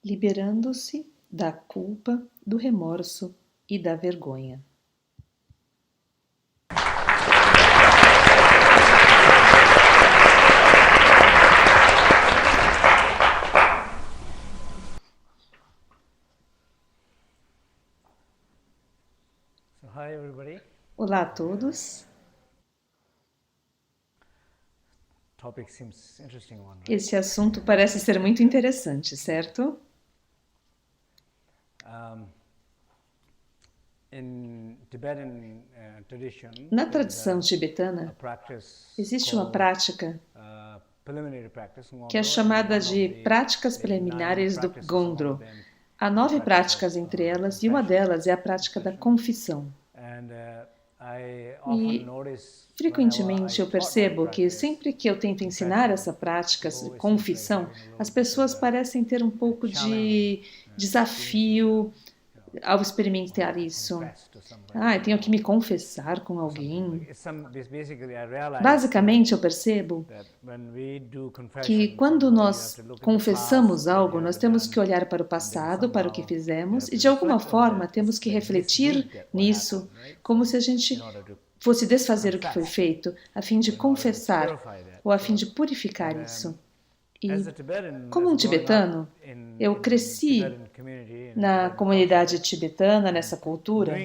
liberando-se da culpa, do remorso e da vergonha. Hi everybody. Olá a todos. Topic seems interesting one, right? Esse assunto parece ser muito interessante, certo? In Tibetan tradition, Na tradição tibetana, existe uma prática preliminary practice, que é chamada de práticas preliminares do Gondro. Há 9 práticas entre elas e uma delas é a prática da confissão. E frequentemente eu percebo que sempre que eu tento ensinar essa prática de confissão, as pessoas parecem ter um pouco de desafio ao experimentar isso. Eu tenho que me confessar com alguém. Basicamente, eu percebo que quando nós confessamos algo, nós temos que olhar para o passado, para o que fizemos, e de alguma forma temos que refletir nisso, como se a gente fosse desfazer o que foi feito, a fim de confessar ou a fim de purificar isso. E, como um tibetano, eu cresci na comunidade tibetana, nessa cultura.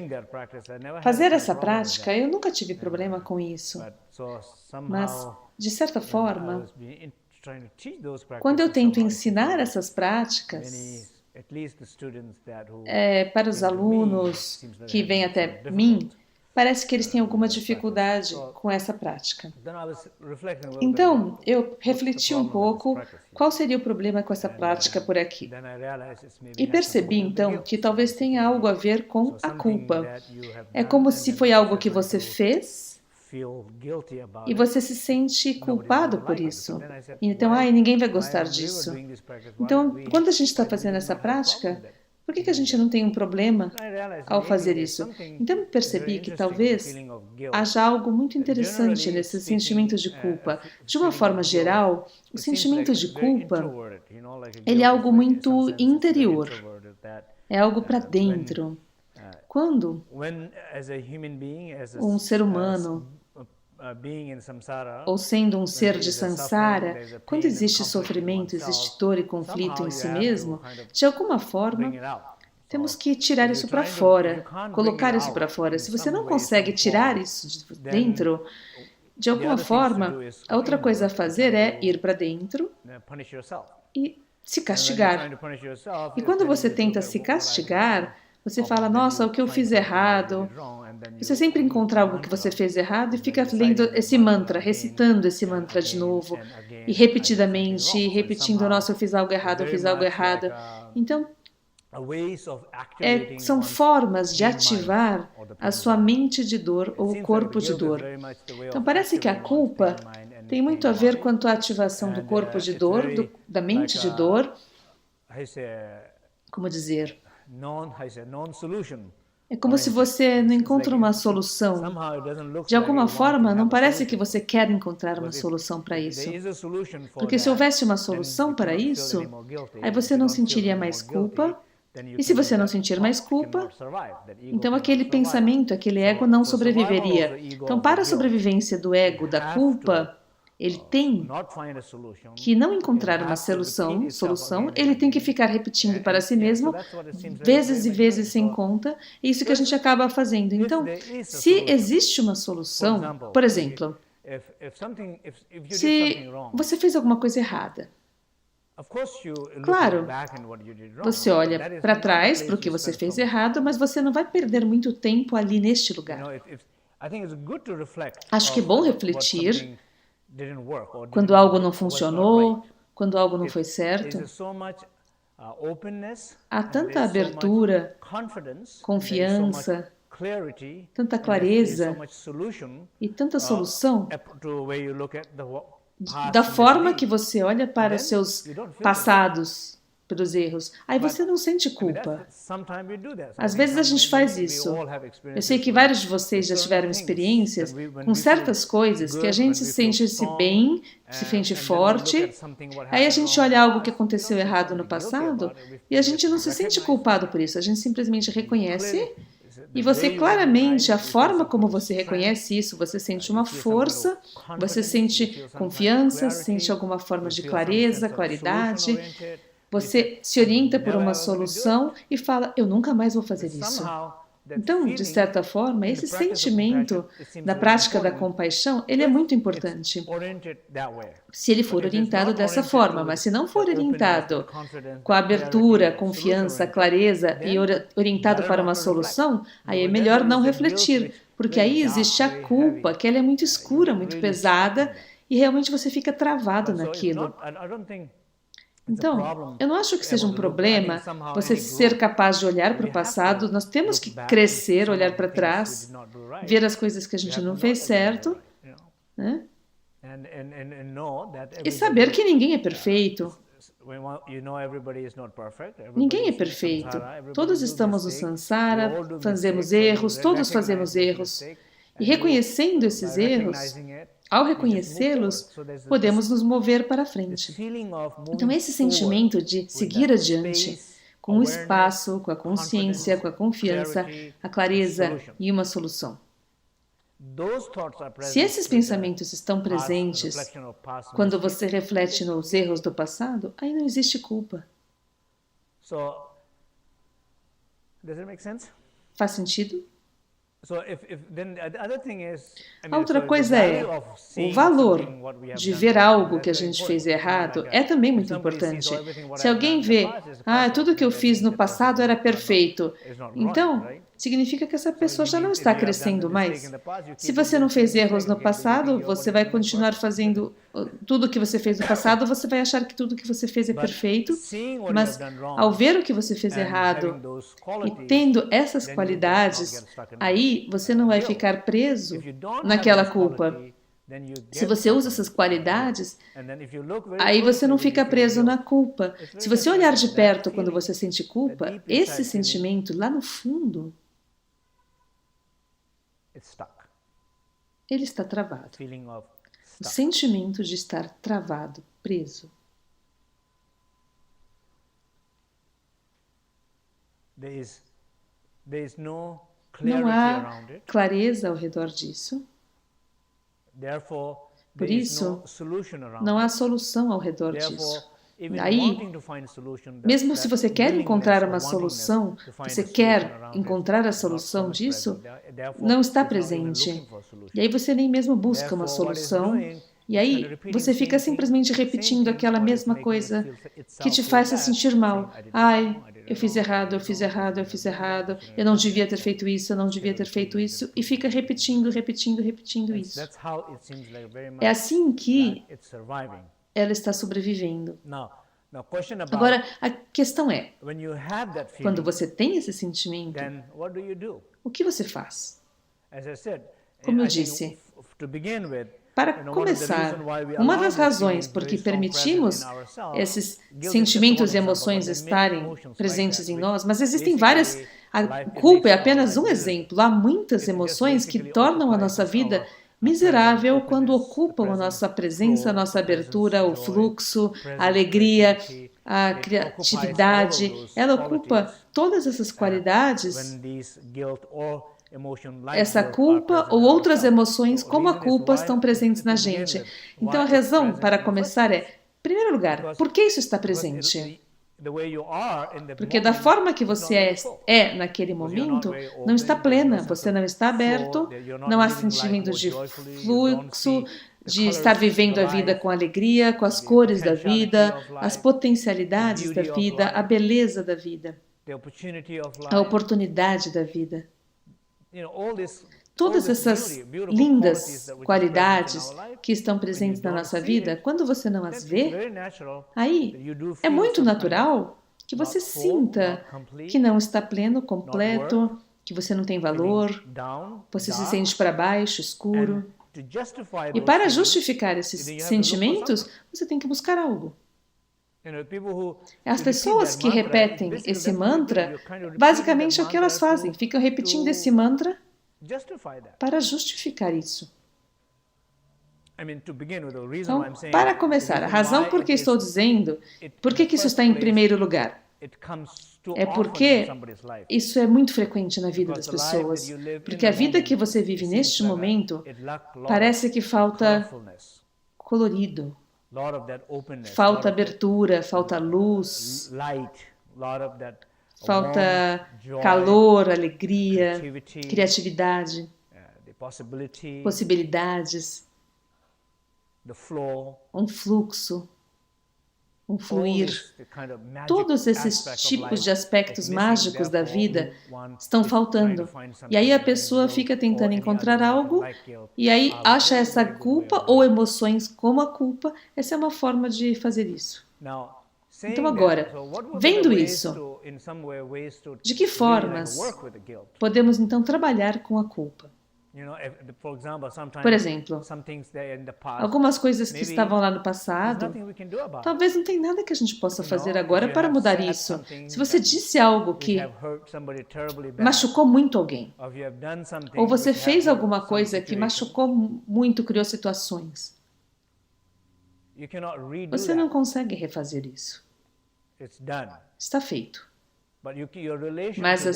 Fazer essa prática, eu nunca tive problema com isso. Mas, de certa forma, quando eu tento ensinar essas práticas para os alunos que vêm até mim, parece que eles têm alguma dificuldade com essa prática. Então, eu refleti um pouco qual seria o problema com essa prática por aqui. E percebi, então, que talvez tenha algo a ver com a culpa. É como se foi algo que você fez e você se sente culpado por isso. Então, ninguém vai gostar disso. Então, quando a gente está fazendo essa prática, por que a gente não tem um problema ao fazer isso? Então eu percebi que talvez haja algo muito interessante nesse sentimento de culpa. De uma forma geral, o sentimento de culpa, ele é algo muito interior. É algo para dentro. Quando um ser humano, ou sendo um ser de samsara, quando existe sofrimento, existe dor e conflito em si mesmo, de alguma forma, temos que tirar isso para fora, colocar isso para fora. Se você não consegue tirar isso de dentro, de alguma forma, a outra coisa a fazer é ir para dentro e se castigar. E quando você tenta se castigar, você fala, nossa, o que eu fiz errado. Você sempre encontra algo que você fez errado e fica lendo esse mantra, recitando esse mantra de novo, e repetidamente, repetindo, nossa, eu fiz algo errado, eu fiz algo errado. Então, são formas de ativar a sua mente de dor ou o corpo de dor. Então, parece que a culpa tem muito a ver quanto à ativação do corpo de dor, da mente de dor, como dizer... É como se você não encontra uma solução. De alguma forma, não parece que você quer encontrar uma solução para isso. Porque se houvesse uma solução para isso, aí você não sentiria mais culpa. E se você não sentir mais culpa, então aquele pensamento, aquele ego não sobreviveria. Então, para a sobrevivência do ego, da culpa, ele tem que não encontrar uma solução, ele tem que ficar repetindo para si mesmo, vezes e vezes sem conta, é isso que a gente acaba fazendo. Então, se existe uma solução, por exemplo, se você fez alguma coisa errada, claro, você olha para trás para o que você fez errado, mas você não vai perder muito tempo ali neste lugar. Acho que é bom refletir quando algo não funcionou, quando algo não foi certo. Há tanta abertura, confiança, tanta clareza e tanta solução da forma que você olha para os seus passados. pelos erros. Aí você não sente culpa. Às vezes a gente faz isso. Eu sei que vários de vocês já tiveram experiências com certas coisas que a gente se sente-se bem, se sente forte. Aí a gente olha algo que aconteceu errado no passado e a gente não se sente culpado por isso. A gente simplesmente reconhece. E você claramente, a forma como você reconhece isso, você sente uma força, você sente confiança, sente alguma forma de clareza, claridade, você se orienta por uma solução e fala, eu nunca mais vou fazer isso. Então, de certa forma, esse sentimento da prática da compaixão, ele é muito importante. Se ele for orientado dessa forma, mas se não for orientado com a abertura, confiança, clareza e orientado para uma solução, aí é melhor não refletir, porque aí existe a culpa, que ela é muito escura, muito pesada, e realmente você fica travado naquilo. Então, eu não acho que seja um problema você ser capaz de olhar para o passado. Nós temos que crescer, olhar para trás, ver as coisas que a gente não fez certo, né? E saber que ninguém é perfeito. Ninguém é perfeito. Todos estamos no samsara, fazemos erros, todos fazemos erros. E reconhecendo esses erros, ao reconhecê-los, podemos nos mover para frente. Então, esse sentimento de seguir adiante, com o espaço, com a consciência, com a confiança, a clareza e uma solução. Se esses pensamentos estão presentes quando você reflete nos erros do passado, aí não existe culpa. Faz sentido? A outra coisa é, o valor de ver algo que a gente fez errado é também muito importante. Se alguém vê, tudo que eu fiz no passado era perfeito, então significa que essa pessoa já não está crescendo mais. Se você não fez erros no passado, você vai continuar fazendo tudo que você fez no passado, você vai achar que tudo que você fez é perfeito, mas ao ver o que você fez errado e tendo essas qualidades, aí você não vai ficar preso naquela culpa. Se você usa essas qualidades, aí você não fica preso na culpa. Se você olhar de perto quando você sente culpa, esse sentimento lá no fundo, ele está travado. O sentimento de estar travado, preso. Não há clareza ao redor disso. Por isso, não há solução ao redor disso. Daí, mesmo se você quer encontrar uma solução, você quer encontrar a solução disso, não está presente. E aí você nem mesmo busca uma solução, e aí você fica simplesmente repetindo aquela mesma coisa que te faz se sentir mal. Ai, eu fiz errado, eu fiz errado, eu fiz errado, eu não devia ter feito isso, eu não devia ter feito isso, e fica repetindo, repetindo, repetindo isso. É assim que ela está sobrevivendo. Agora, a questão é, quando você tem esse sentimento, o que você faz? Como eu disse, para começar, uma das razões por que permitimos esses sentimentos e emoções estarem presentes em nós, mas existem várias, a culpa é apenas um exemplo, há muitas emoções que tornam a nossa vida miserável quando ocupam a nossa presença, a nossa abertura, o fluxo, a alegria, a criatividade. Ela ocupa todas essas qualidades, essa culpa ou outras emoções como a culpa estão presentes na gente. Então a razão para começar é, em primeiro lugar, por que isso está presente? Porque da forma que você é naquele momento, não está plena, você não está aberto, não há sentimento de fluxo, de estar vivendo a vida com alegria, com as cores da vida, as potencialidades da vida, a beleza da vida, a oportunidade da vida. Todas essas lindas qualidades que estão presentes na nossa vida, quando você não as vê, aí é muito natural que você sinta que não está pleno, completo, que você não tem valor, você se sente para baixo, escuro. E para justificar esses sentimentos, você tem que buscar algo. As pessoas que repetem esse mantra, basicamente é o que elas fazem, ficam repetindo esse mantra para justificar isso. Então, para começar, a razão por que estou dizendo, por que isso está em primeiro lugar? É porque isso é muito frequente na vida das pessoas. Porque a vida que você vive neste momento parece que falta colorido, falta abertura, falta luz, falta calor, alegria, criatividade, possibilidades, um fluxo, um fluir. Todos esses tipos de aspectos mágicos da vida estão faltando. E aí a pessoa fica tentando encontrar algo e aí acha essa culpa ou emoções como a culpa. Essa é uma forma de fazer isso. Então agora, vendo isso, de que formas podemos então trabalhar com a culpa? Por exemplo, algumas coisas que estavam lá no passado, talvez não tenha nada que a gente possa fazer agora para mudar isso. Se você disse algo que machucou muito alguém, ou você fez alguma coisa que machucou muito, criou situações, você não consegue refazer isso. Está feito. Mas a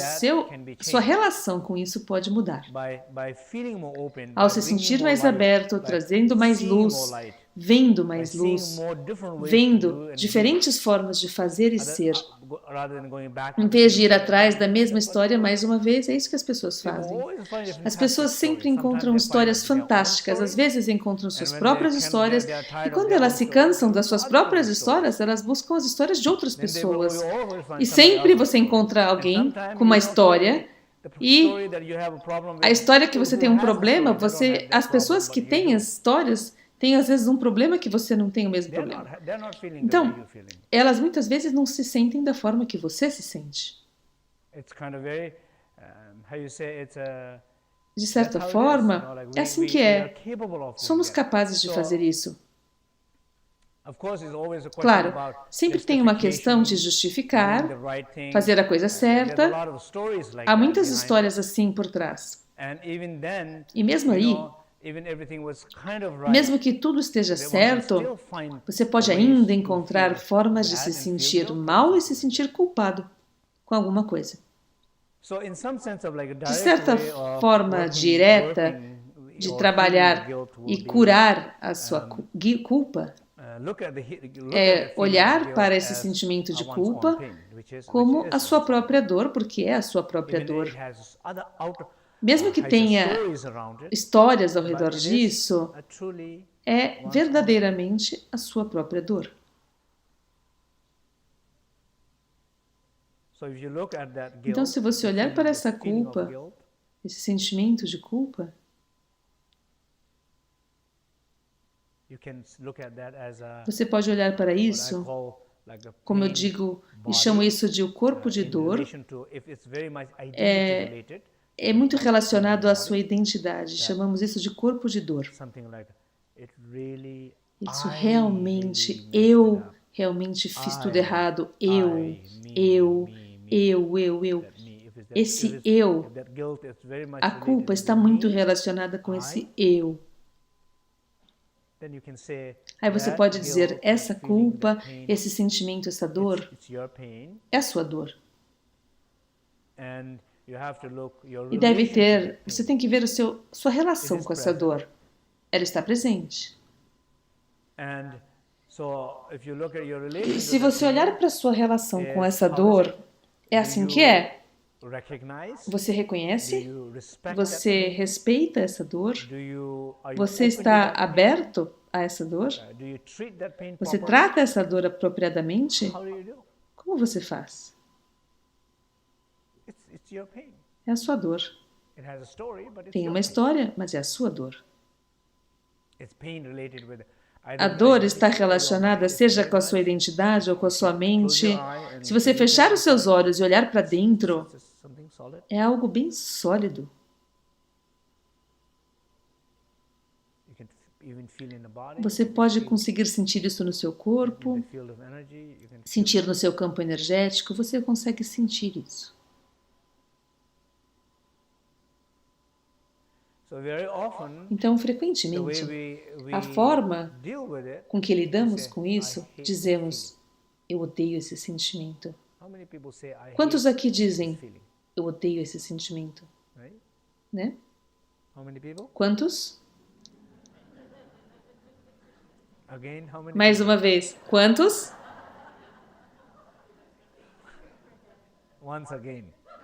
sua relação com isso pode mudar. Ao se sentir mais aberto, trazendo mais luz, vendo mais luz, vendo diferentes formas de fazer e ser, em vez de ir atrás da mesma história mais uma vez, é isso que as pessoas fazem. As pessoas sempre encontram histórias fantásticas, às vezes encontram suas próprias histórias, e quando elas se cansam das suas próprias histórias, elas buscam as histórias de outras pessoas. E sempre você encontra alguém com uma história, e a história que você tem um problema, as pessoas que têm as histórias têm às vezes um problema que você não tem o mesmo problema. Então, elas muitas vezes não se sentem da forma que você se sente. De certa forma, é assim que é. Somos capazes de fazer isso. Claro, sempre tem uma questão de justificar, fazer a coisa certa. Há muitas histórias assim por trás. E mesmo aí, mesmo que tudo esteja certo, você pode ainda encontrar formas de se sentir mal e se sentir culpado com alguma coisa. De certa forma direta, de trabalhar e curar a sua culpa, é olhar para esse sentimento de culpa como a sua própria dor, porque é a sua própria dor. Mesmo que tenha histórias ao redor disso, é verdadeiramente a sua própria dor. Então, se você olhar para essa culpa, esse sentimento de culpa, você pode olhar para isso, como eu digo, e chamo isso de o corpo de dor, é muito relacionado à sua identidade. Chamamos isso de corpo de dor. Isso realmente, eu realmente fiz tudo errado. Eu. Esse eu, a culpa está muito relacionada com esse eu. Aí você pode dizer, essa culpa, esse sentimento, essa dor, é a sua dor. E você tem que ver sua relação com essa dor. Ela está presente. E se você olhar para a sua relação com essa dor, é assim que é. Você reconhece? Você respeita essa dor? Você está aberto a essa dor? Você trata essa dor apropriadamente? Como você faz? É a sua dor. Tem uma história, mas é a sua dor. A dor está relacionada, seja com a sua identidade ou com a sua mente. Se você fechar os seus olhos e olhar para dentro, é algo bem sólido. Você pode conseguir sentir isso no seu corpo, sentir no seu campo energético, você consegue sentir isso. Então, frequentemente, a forma com que lidamos com isso, dizemos, eu odeio esse sentimento. Quantos aqui dizem, eu odeio esse sentimento? Né? Quantos? Mais uma vez, quantos?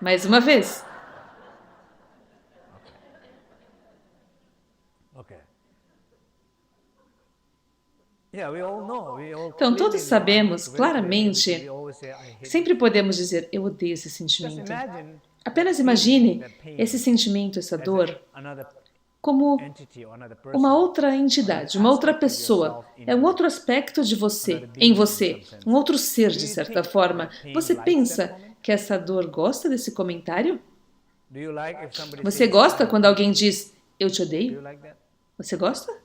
Mais uma vez. Então, todos sabemos claramente, sempre podemos dizer, eu odeio esse sentimento. Apenas imagine esse sentimento, essa dor, como uma outra entidade, uma outra pessoa. É um outro aspecto de você, em você, um outro ser, de certa forma. Você pensa que essa dor gosta desse comentário? Você gosta quando alguém diz, eu te odeio? Você gosta?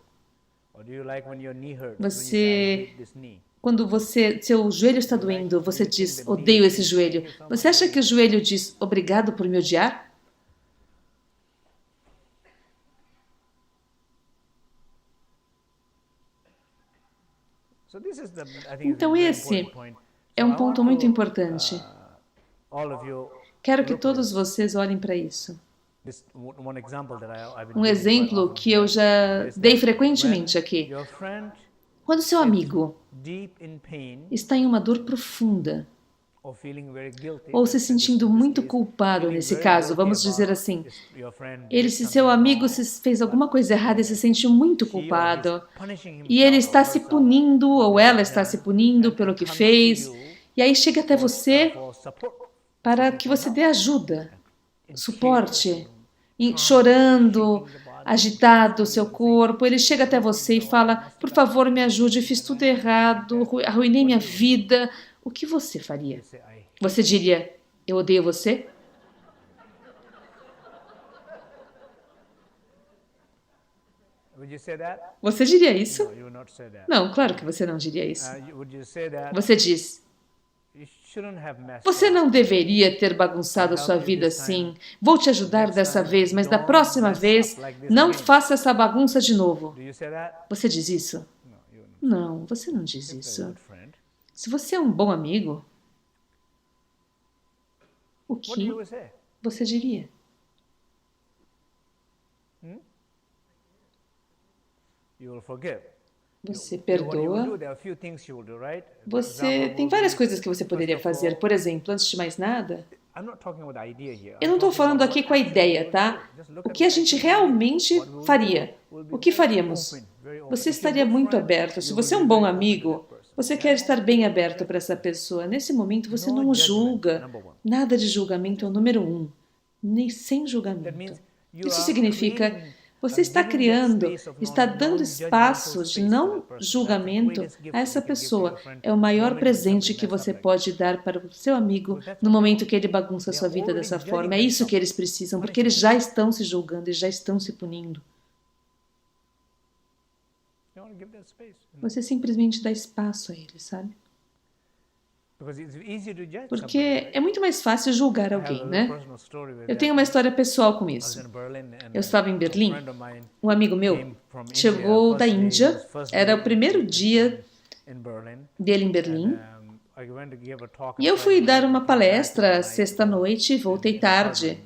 Quando seu joelho está doendo, você diz, odeio esse joelho. Você acha que o joelho diz, obrigado por me odiar? Então esse é um ponto muito importante. Quero que todos vocês olhem para isso. Um exemplo que eu já dei frequentemente aqui. Quando seu amigo está em uma dor profunda, ou se sentindo muito culpado nesse caso, vamos dizer assim, se seu amigo fez alguma coisa errada e se sente muito culpado, e ele está se punindo, ou ela está se punindo pelo que fez, e aí chega até você para que você dê ajuda, suporte, chorando, agitado seu corpo, ele chega até você e fala, por favor me ajude, fiz tudo errado, arruinei minha vida. O que você faria? Você diria, eu odeio você? Você diria isso? Não, claro que você não diria isso. Você diz, você não deveria ter bagunçado sua vida assim. Vou te ajudar dessa vez, mas da próxima vez, não faça essa bagunça de novo. Você diz isso? Não, você não diz isso. Se você é um bom amigo, o que você diria? Você perdoa. Você tem várias coisas que você poderia fazer. Por exemplo, antes de mais nada, eu não estou falando aqui com a ideia, tá? O que a gente realmente faria? O que faríamos? Você estaria muito aberto. Se você é um bom amigo, você quer estar bem aberto para essa pessoa. Nesse momento, você não julga. Nada de julgamento é o número 1. Nem sem julgamento. Isso significa você está criando, está dando espaço de não julgamento a essa pessoa. É o maior presente que você pode dar para o seu amigo no momento que ele bagunça a sua vida dessa forma. É isso que eles precisam, porque eles já estão se julgando e já estão se punindo. Você simplesmente dá espaço a eles, sabe? Porque é muito mais fácil julgar alguém, né? Eu tenho uma história pessoal com isso. Eu estava em Berlim, um amigo meu chegou da Índia, era o primeiro dia dele em Berlim, e eu fui dar uma palestra sexta-noite e voltei tarde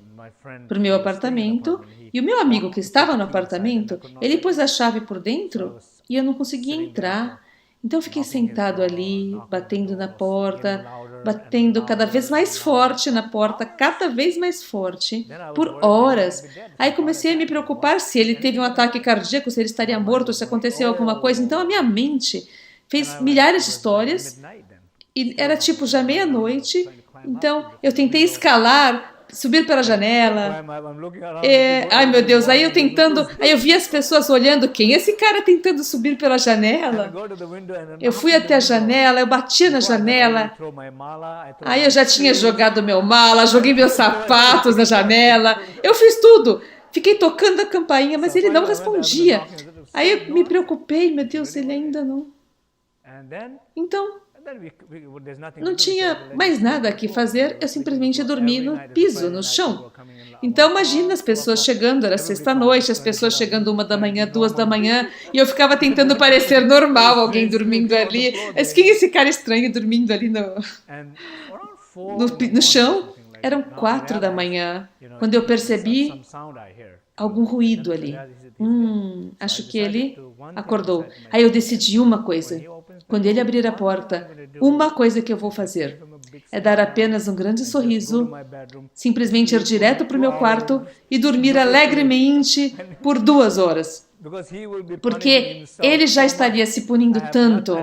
para o meu apartamento, e o meu amigo que estava no apartamento, ele pôs a chave por dentro e eu não conseguia entrar. Então eu fiquei sentado ali, batendo na porta, batendo cada vez mais forte na porta, cada vez mais forte, por horas. Aí comecei a me preocupar se ele teve um ataque cardíaco, se ele estaria morto, se aconteceu alguma coisa. Então a minha mente fez milhares de histórias e era tipo já meia-noite. Então eu tentei escalar, subir pela janela. Ai meu Deus, aí eu vi as pessoas olhando, quem é esse cara tentando subir pela janela? Eu fui até a janela, eu bati na janela, aí eu já tinha jogado meu mala, joguei meus sapatos na janela, eu fiz tudo, fiquei tocando a campainha, mas ele não respondia. Aí eu me preocupei, meu Deus, ele ainda não. Então, não tinha mais nada a fazer, eu simplesmente dormi no piso, no chão. Então imagina as pessoas chegando, era sexta-noite, as pessoas chegando 1 da manhã, 2 da manhã, e eu ficava tentando parecer normal, alguém dormindo ali. Mas quem é esse cara estranho dormindo ali no chão? Eram 4 da manhã, quando eu percebi algum ruído ali. Acho que ele acordou. Aí eu decidi uma coisa. Quando ele abrir a porta, uma coisa que eu vou fazer é dar apenas um grande sorriso, simplesmente ir direto para o meu quarto e dormir alegremente por 2 horas. Porque ele já estaria se punindo tanto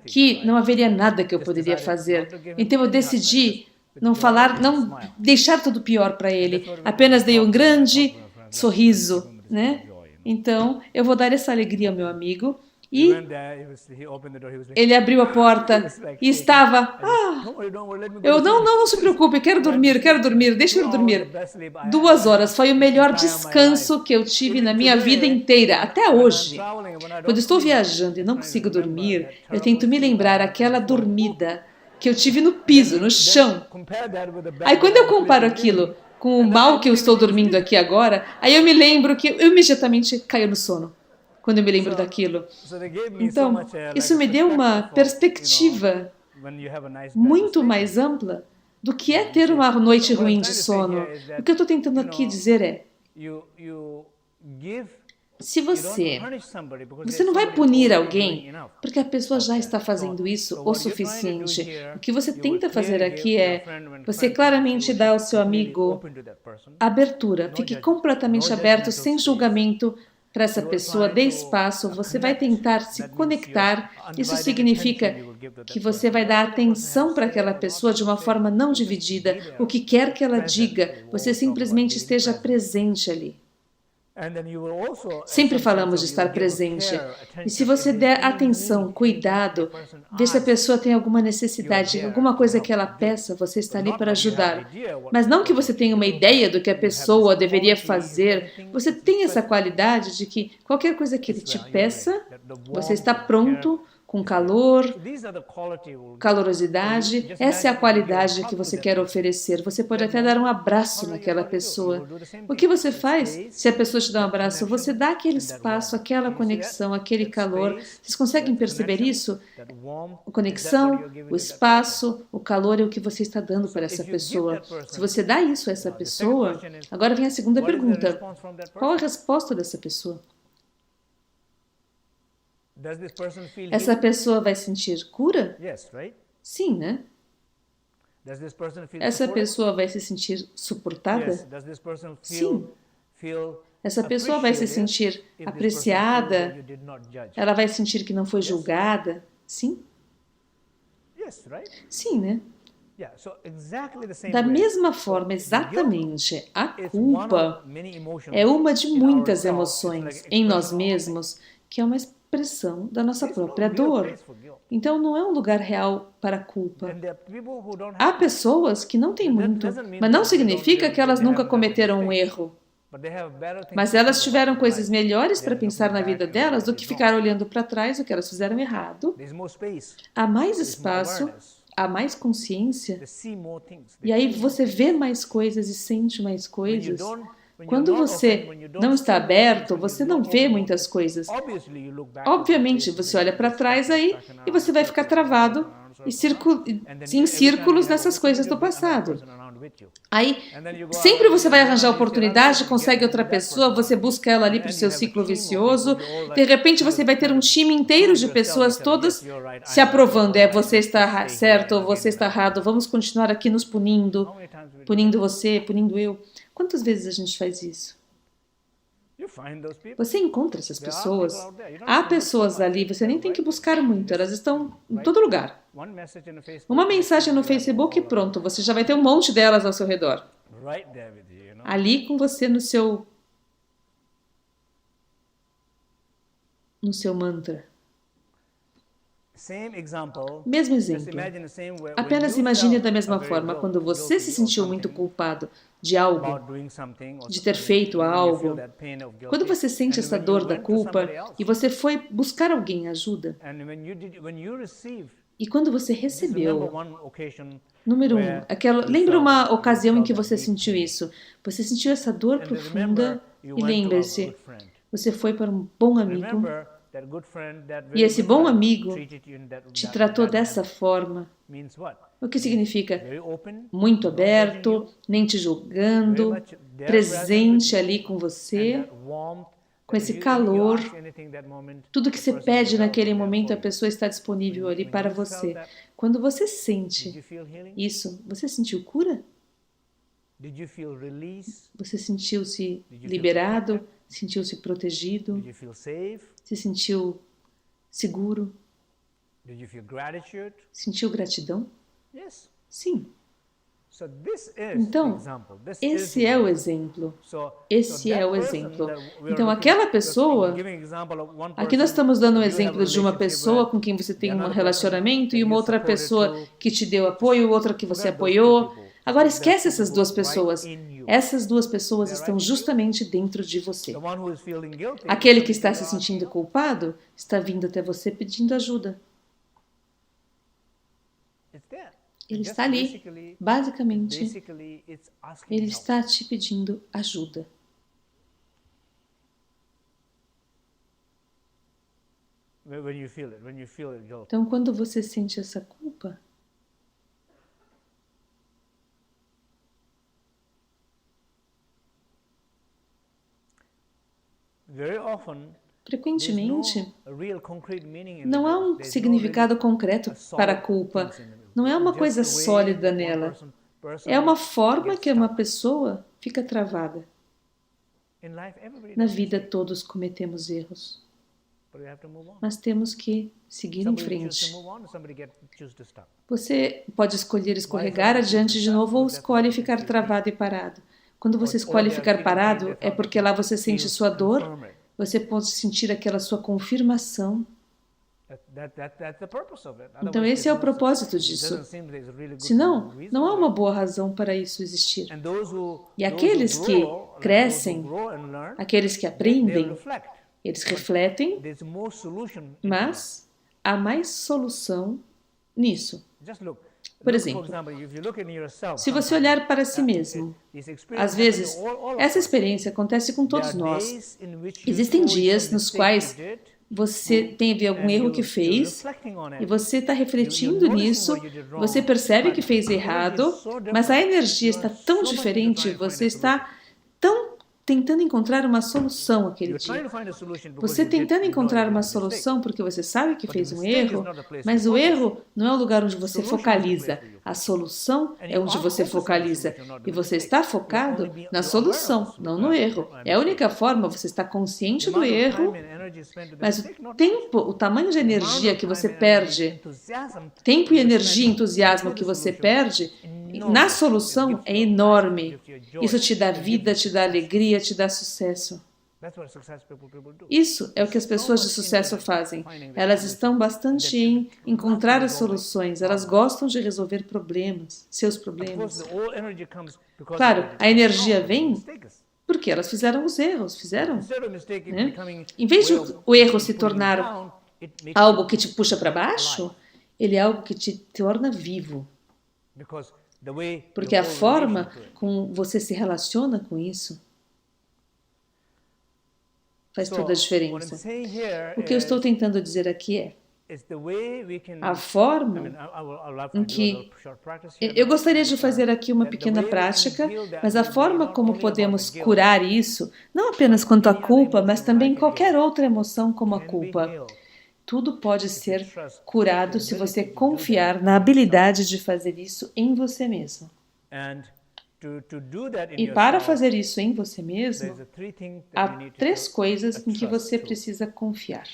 que não haveria nada que eu poderia fazer. Então eu decidi não falar, não deixar tudo pior para ele. Apenas dei um grande sorriso, né? Então eu vou dar essa alegria ao meu amigo. E ele abriu a porta e estava, eu não se preocupe, quero dormir, deixa eu dormir. 2 horas foi o melhor descanso que eu tive na minha vida inteira, até hoje. Quando estou viajando e não consigo dormir, eu tento me lembrar aquela dormida que eu tive no piso, no chão. Aí quando eu comparo aquilo com o mal que eu estou dormindo aqui agora, aí eu me lembro que eu imediatamente caio no sono. Quando eu me lembro daquilo. Então, isso me deu uma perspectiva muito mais ampla do que é ter uma noite ruim de sono. O que eu estou tentando aqui dizer é, se você não vai punir alguém porque a pessoa já está fazendo isso o suficiente. O que você tenta fazer aqui é, você claramente dá ao seu amigo abertura, fique completamente aberto, sem julgamento, para essa pessoa, dê espaço, você vai tentar se conectar. Isso significa que você vai dar atenção para aquela pessoa de uma forma não dividida. O que quer que ela diga, você simplesmente esteja presente ali. Sempre falamos de estar presente. E se você der atenção, cuidado, ver se a pessoa tem alguma necessidade, alguma coisa que ela peça, você está ali para ajudar. Mas não que você tenha uma ideia do que a pessoa deveria fazer. Você tem essa qualidade de que qualquer coisa que ele te peça, você está pronto, com calor, calorosidade. Essa é a qualidade que você quer oferecer. Você pode até dar um abraço naquela pessoa. O que você faz se a pessoa te dá um abraço? Você dá aquele espaço, aquela conexão, aquele calor. Vocês conseguem perceber isso? A conexão, o espaço, o calor é o que você está dando para essa pessoa. Se você dá isso a essa pessoa, agora vem a segunda pergunta. Qual a resposta dessa pessoa? Essa pessoa vai sentir cura? Sim, né? Essa pessoa vai se sentir suportada? Sim. Essa pessoa vai se sentir apreciada? Ela vai sentir que não foi julgada? Sim. Sim, né? Da mesma forma, exatamente, a culpa é uma de muitas emoções em nós mesmos, que é uma expressão da nossa própria dor. Então, não é um lugar real para a culpa. Há pessoas que não têm muito, mas não significa que elas nunca cometeram um erro. Mas elas tiveram coisas melhores para pensar na vida delas do que ficar olhando para trás o que elas fizeram errado. Há mais espaço, há mais consciência, e aí você vê mais coisas e sente mais coisas. Quando você não está aberto, você não vê muitas coisas. Obviamente, você olha para trás aí e você vai ficar travado em círculos nessas coisas do passado. Aí, sempre você vai arranjar oportunidade, consegue outra pessoa, você busca ela ali para o seu ciclo vicioso. De repente, você vai ter um time inteiro de pessoas todas se aprovando. Você está certo ou você está errado, vamos continuar aqui nos punindo. Punindo você, punindo eu. Quantas vezes a gente faz isso? Você encontra essas pessoas. Há pessoas ali, você nem tem que buscar muito, elas estão em todo lugar. Uma mensagem no Facebook e pronto, você já vai ter um monte delas ao seu redor. Ali com você no seu mantra. Mesmo exemplo. Apenas imagine da mesma forma quando você se sentiu muito culpado de algo, de ter feito algo. Quando você sente essa dor da culpa e você foi buscar alguém ajuda, e quando você recebeu, número 1, lembra uma ocasião em que você sentiu isso? Você sentiu essa dor profunda e lembre-se, você foi para um bom amigo e esse bom amigo te tratou dessa forma. O que significa? Muito aberto, nem te julgando, presente ali com você, com esse calor. Tudo que você pede naquele momento, a pessoa está disponível ali para você. Quando você sente isso, você sentiu cura? Você sentiu-se liberado? Sentiu-se protegido? Se sentiu seguro? Sentiu gratidão? Sim. Então, esse é o exemplo. Esse é o exemplo. Então, aquela pessoa... Aqui nós estamos dando um exemplo de uma pessoa com quem você tem um relacionamento e uma outra pessoa que te deu apoio, outra que você apoiou. Agora, esquece essas duas pessoas. Essas duas pessoas estão justamente dentro de você. Aquele que está se sentindo culpado está vindo até você pedindo ajuda. Ele está ali, basicamente, ele está te pedindo ajuda. Então, quando você sente essa culpa, frequentemente, não há um significado concreto para a culpa. Não é uma coisa sólida nela. É uma forma que uma pessoa fica travada. Na vida todos cometemos erros. Mas temos que seguir em frente. Você pode escolher escorregar adiante de novo ou escolhe ficar travado e parado. Quando você escolhe ficar parado, é porque lá você sente sua dor, você pode sentir aquela sua confirmação. Então esse é o propósito disso. Senão, não há uma boa razão para isso existir. E aqueles que crescem, aqueles que aprendem, eles refletem, mas há mais solução nisso. Por exemplo, se você olhar para si mesmo, às vezes, essa experiência acontece com todos nós. Existem dias nos quais você teve algum erro que fez e você está refletindo nisso, você percebe que fez errado, mas a energia está tão diferente, você está tão tentando encontrar uma solução aquele dia. Você tentando encontrar uma solução porque você sabe que fez um erro, mas o erro não é o lugar onde você focaliza. A solução é onde você focaliza. E você está focado na solução, não no erro. É a única forma, você está consciente do erro, mas o tempo, o tamanho de energia que você perde, tempo e energia e entusiasmo que você perde, na solução é enorme. Isso te dá vida, te dá alegria, te dá sucesso. Isso é o que as pessoas de sucesso fazem. Elas estão bastante em encontrar as soluções. Elas gostam de resolver problemas, seus problemas. Claro, a energia vem porque elas fizeram os erros, fizeram. Né? Em vez de o erro se tornar algo que te puxa para baixo, ele é algo que te torna vivo. Porque a forma como você se relaciona com isso faz toda a diferença. O que eu estou tentando dizer aqui é a forma em que... Eu gostaria de fazer aqui uma pequena prática, mas a forma como podemos curar isso, não apenas quanto à culpa, mas também qualquer outra emoção como a culpa. Tudo pode ser curado se você confiar na habilidade de fazer isso em você mesmo. E para fazer isso em você mesmo, há 3 coisas em que você precisa confiar.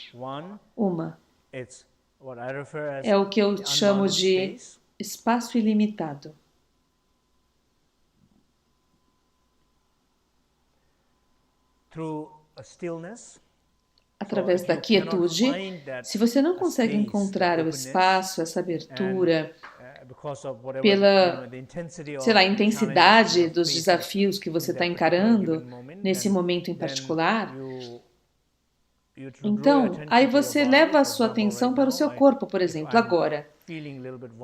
Uma é o que eu chamo de espaço ilimitado. através da quietude, se você não consegue encontrar o espaço, essa abertura, pela, sei lá, intensidade dos desafios que você está encarando nesse momento em particular, então, aí você leva a sua atenção para o seu corpo, por exemplo, agora.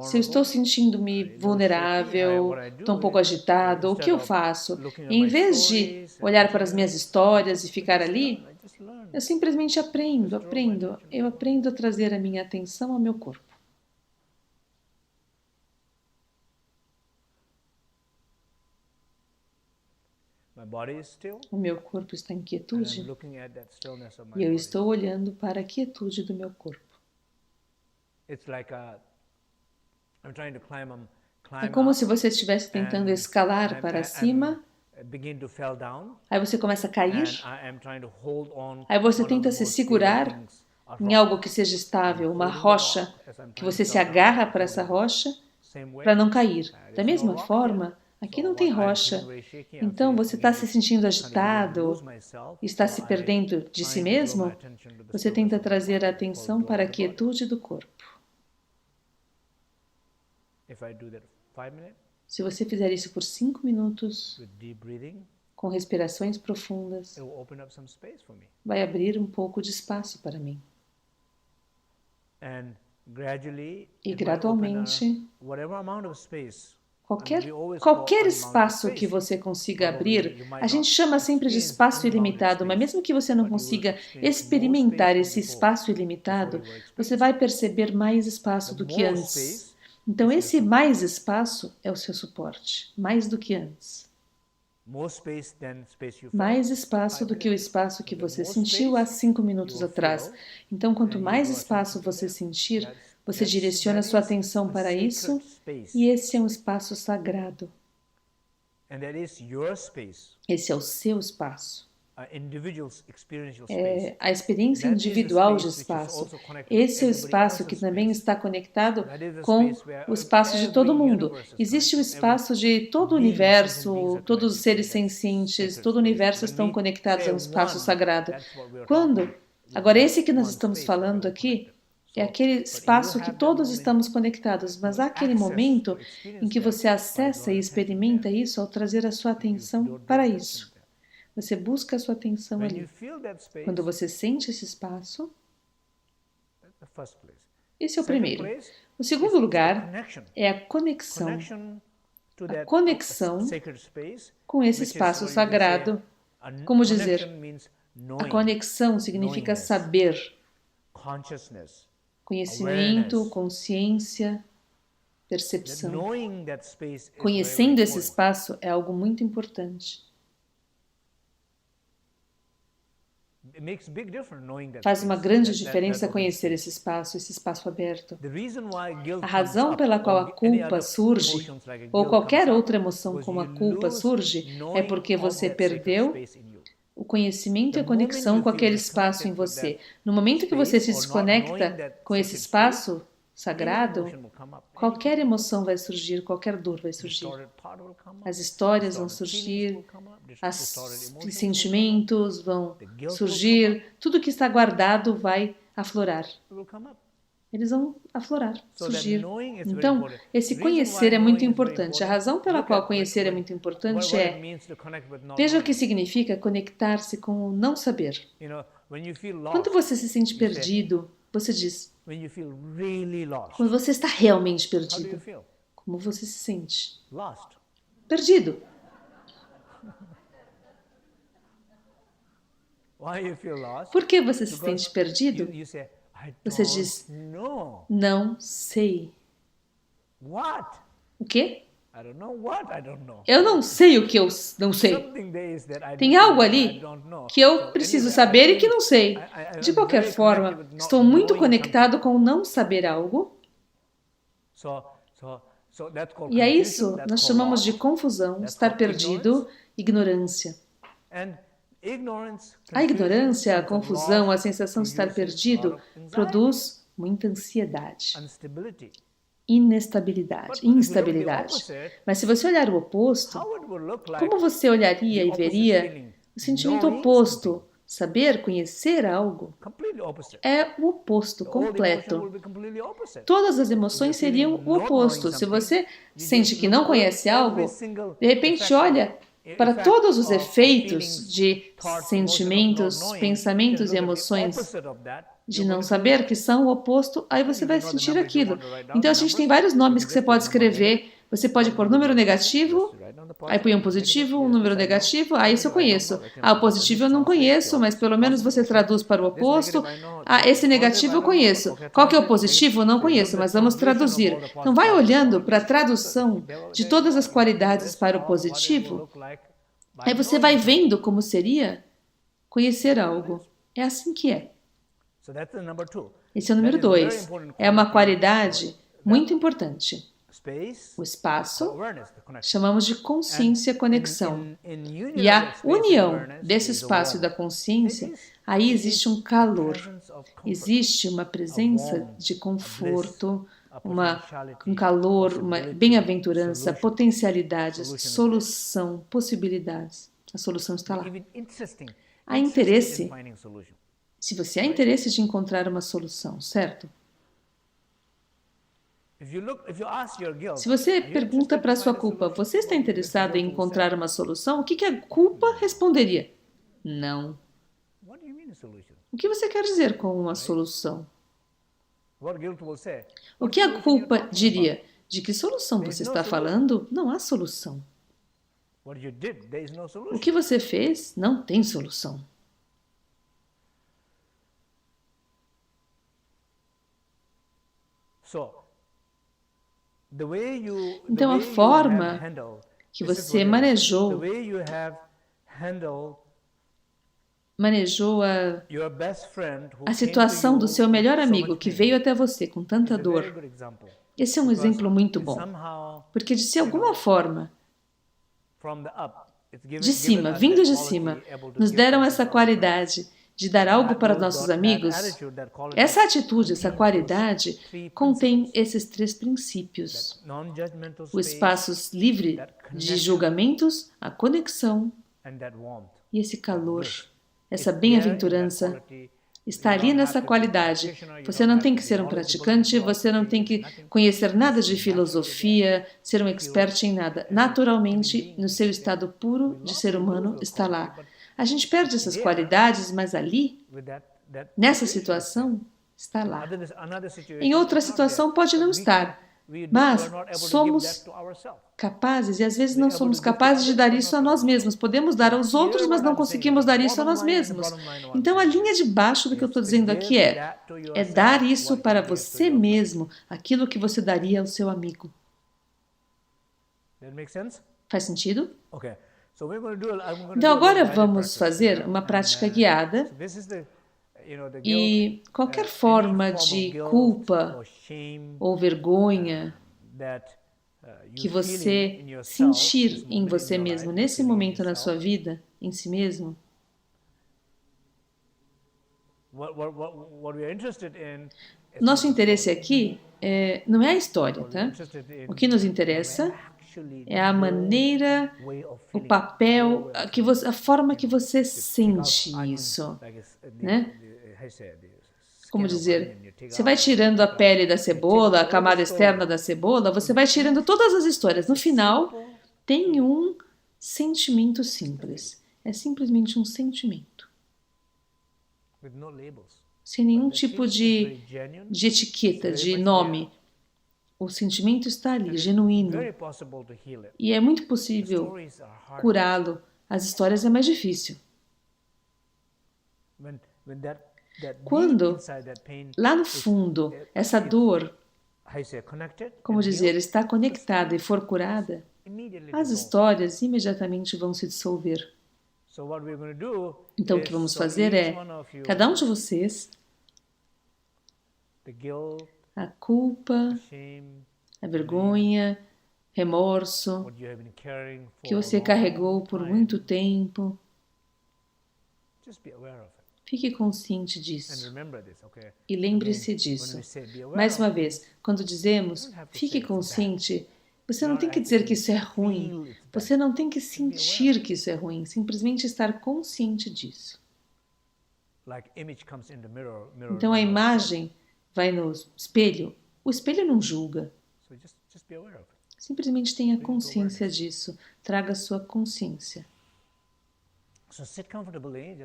Se eu estou sentindo-me vulnerável, estou um pouco agitado, o que eu faço? Em vez de olhar para as minhas histórias e ficar ali, eu simplesmente aprendo. Eu aprendo a trazer a minha atenção ao meu corpo. O meu corpo está em quietude e eu estou olhando para a quietude do meu corpo. É como se você estivesse tentando escalar para cima, aí você começa a cair, aí você tenta se segurar em algo que seja estável, uma rocha, que você se agarra para essa rocha para não cair. Da mesma forma, aqui não tem rocha, então você está se sentindo agitado, está se perdendo de si mesmo, você tenta trazer a atenção para a quietude do corpo. Se você fizer isso por 5 minutos, com respirações profundas, vai abrir um pouco de espaço para mim. E gradualmente, qualquer espaço que você consiga abrir, a gente chama sempre de espaço ilimitado, mas mesmo que você não consiga experimentar esse espaço ilimitado, você vai perceber mais espaço do que antes. Então, esse mais espaço é o seu suporte, mais do que antes. Mais espaço do que o espaço que você sentiu há 5 minutos atrás. Então, quanto mais espaço você sentir, você direciona sua atenção para isso, e esse é um espaço sagrado. Esse é o seu espaço. É a experiência individual de espaço. Esse é o espaço que também está conectado com o espaço de todo mundo. Existe o espaço de todo o universo, todos os seres sencientes, todo o universo estão conectados a um espaço sagrado. Agora, esse que nós estamos falando aqui é aquele espaço que todos estamos conectados, mas há aquele momento em que você acessa e experimenta isso ao trazer a sua atenção para isso. Você busca a sua atenção ali. Quando você sente esse espaço, esse é o primeiro. O segundo lugar é a conexão com esse espaço sagrado. Como dizer, a conexão significa saber, conhecimento, consciência, percepção. Conhecendo esse espaço é algo muito importante. Faz uma grande diferença conhecer esse espaço aberto. A razão pela qual a culpa surge, ou qualquer outra emoção como a culpa surge, é porque você perdeu o conhecimento e a conexão com aquele espaço em você. No momento que você se desconecta com esse espaço sagrado, qualquer emoção vai surgir, qualquer dor vai surgir. As histórias vão surgir, os sentimentos vão surgir, tudo que está guardado vai aflorar. Eles vão aflorar, surgir. Então, esse conhecer é muito importante. A razão pela qual conhecer é muito importante é, veja o que significa conectar-se com o não saber. Quando você se sente perdido, você diz, quando você está realmente perdido, como você se sente? Perdido. Por que você se sente perdido? Você diz, não sei. O quê? Eu não sei o que eu não sei. Tem algo ali que eu preciso saber e que não sei. De qualquer forma, estou muito conectado com não saber algo. E é isso nós chamamos de confusão, estar perdido, ignorância. A ignorância, a confusão, a sensação de estar perdido produz muita ansiedade, inestabilidade, instabilidade. Mas se você olhar o oposto, como você olharia e veria o sentimento oposto saber, conhecer algo, é o oposto completo. Todas as emoções seriam o oposto. Se você sente que não conhece algo, de repente olha para todos os efeitos de sentimentos, pensamentos e emoções de não saber que são o oposto, aí você vai sentir aquilo. Então a gente tem vários nomes que você pode escrever. Você pode pôr número negativo, aí põe um positivo, um número negativo, aí isso eu conheço. O positivo eu não conheço, mas pelo menos você traduz para o oposto. Esse negativo eu conheço. Qual que é o positivo? Eu não conheço, mas vamos traduzir. Então vai olhando para a tradução de todas as qualidades para o positivo, aí você vai vendo como seria conhecer algo. É assim que é. Esse é o número 2. É uma qualidade muito importante. O espaço chamamos de consciência, conexão. E a união desse espaço e da consciência, aí existe um calor, existe uma presença de conforto, um calor, uma bem-aventurança, potencialidades, solução, possibilidades. A solução está lá. Há interesse, se você há interesse de encontrar uma solução, certo? Se você pergunta para a sua culpa, você está interessado em encontrar uma solução? O que a culpa responderia? Não. O que você quer dizer com uma solução? O que a culpa diria? De que solução você está falando? Não há solução. O que você fez não tem solução. Então, a forma que você manejou a situação do seu melhor amigo que veio até você com tanta dor, esse é um exemplo muito bom. Porque, de alguma forma, de cima, vindo de cima, nos deram essa qualidade de dar algo para nossos amigos. Essa atitude, essa qualidade, contém esses 3 princípios. O espaço livre de julgamentos, a conexão e esse calor, essa bem-aventurança. Está ali nessa qualidade. Você não tem que ser um praticante, você não tem que conhecer nada de filosofia, ser um expert em nada. Naturalmente, no seu estado puro de ser humano, está lá. A gente perde essas qualidades, mas ali, nessa situação, está lá. Em outra situação pode não estar, mas somos capazes, e às vezes não somos capazes de dar isso a nós mesmos. Podemos dar aos outros, mas não conseguimos dar isso a nós mesmos. Então a linha de baixo do que eu estou dizendo aqui é dar isso para você mesmo, aquilo que você daria ao seu amigo. Faz sentido? Então agora vamos fazer uma prática guiada e qualquer forma de culpa ou vergonha que você sentir em você mesmo nesse momento na sua vida, em si mesmo, nosso interesse aqui não é a história, tá? O que nos interessa é a maneira, o papel, a forma que você sente isso, né? Como dizer, você vai tirando a pele da cebola, a camada externa da cebola, você vai tirando todas as histórias. No final, tem um sentimento simples. É simplesmente um sentimento. Sem nenhum tipo de etiqueta, de nome. O sentimento está ali, genuíno. E é muito possível curá-lo. As histórias é mais difícil. Quando, lá no fundo, essa dor, como dizer, está conectada e for curada, as histórias imediatamente vão se dissolver. Então, o que vamos fazer é, cada um de vocês, a culpa, a vergonha, remorso que você carregou por muito tempo, fique consciente disso e lembre-se disso. Mais uma vez, quando dizemos fique consciente, você não tem que dizer que isso é ruim, você não tem que sentir que isso é ruim, simplesmente estar consciente disso. Então a imagem vai no espelho. O espelho não julga. Simplesmente tenha consciência disso. Traga sua consciência.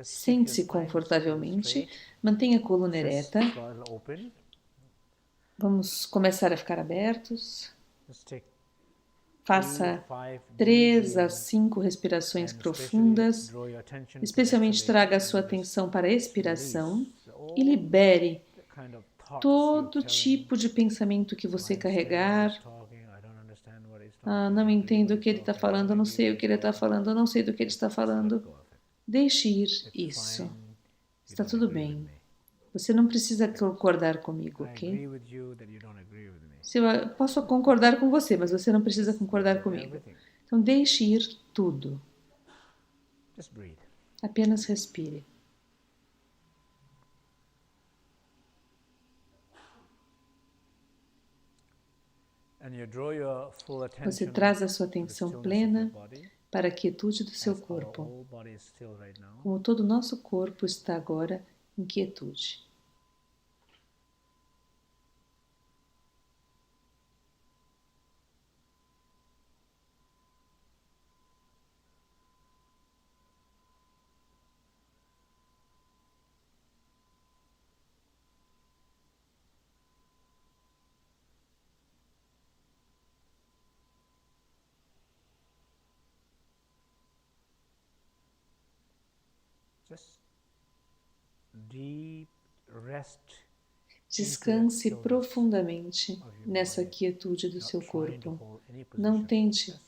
Sente-se confortavelmente, mantenha a coluna ereta. Vamos começar a ficar abertos. Faça 3 a 5 respirações profundas. Especialmente traga a sua atenção para a expiração e libere todo tipo de pensamento que você carregar. Não entendo o que ele está falando, eu não sei o que ele está falando, eu não sei do que ele está falando. Deixe ir isso. Está tudo bem. Você não precisa concordar comigo, ok? Eu posso concordar com você, mas você não precisa concordar comigo. Então, deixe ir tudo. Apenas respire. Você traz a sua atenção plena para a quietude do seu corpo, como todo o nosso corpo está agora em quietude. Descanse profundamente nessa quietude do seu corpo. Não tente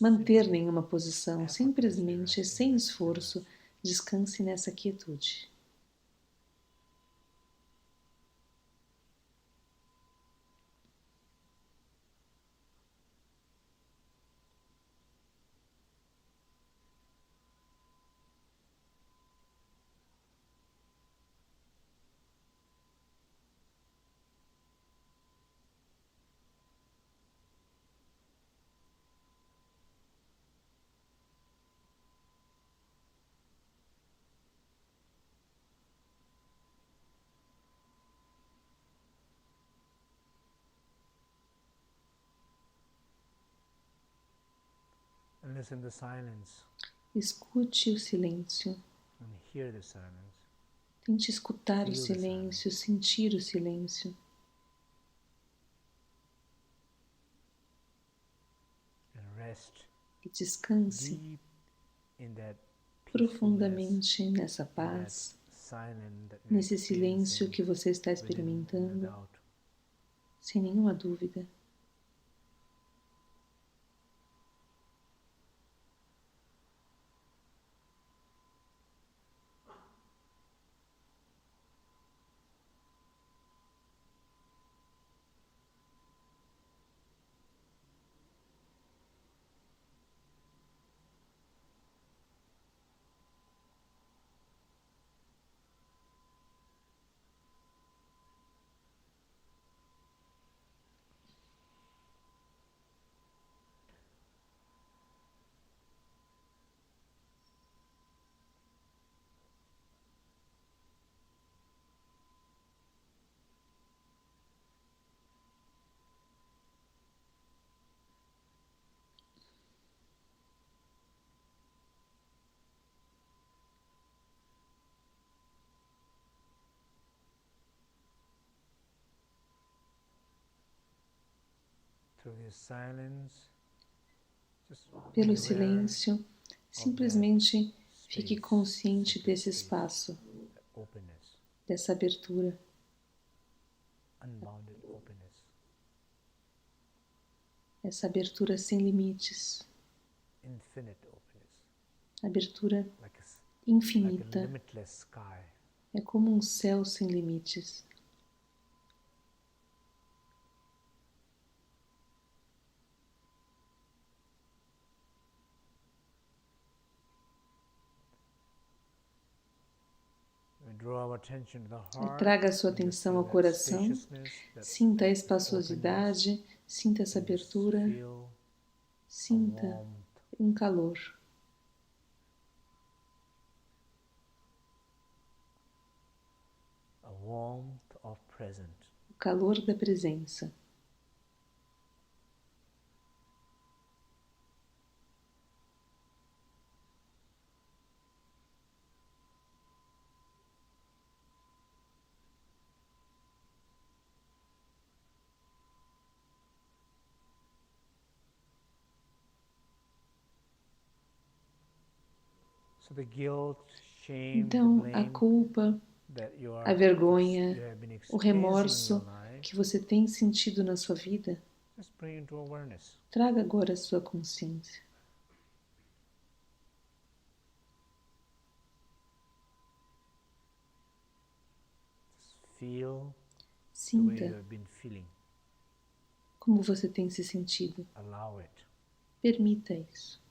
manter nenhuma posição, simplesmente, sem esforço, descanse nessa quietude. Escute o silêncio. Tente escutar o silêncio, sentir o silêncio. E descanse profundamente nessa paz, nesse silêncio que você está experimentando, sem nenhuma dúvida. Pelo silêncio, simplesmente fique consciente desse espaço, dessa abertura. Essa abertura sem limites. Abertura infinita. É como um céu sem limites. Traga a sua atenção ao coração, sinta a espaçosidade, sinta essa abertura, sinta um calor. o calor da presença. Então, a culpa, a vergonha, o remorso que você tem sentido na sua vida, traga agora a sua consciência. Sinta como você tem se sentido. Permita isso.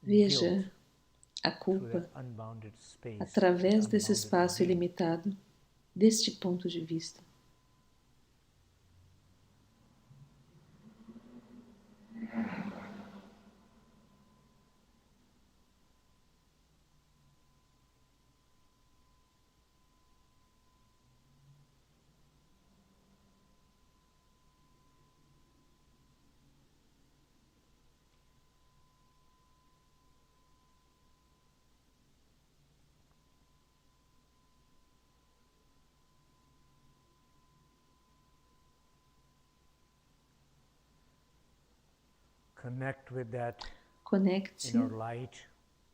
Veja a culpa através desse espaço ilimitado, deste ponto de vista. Conecte-se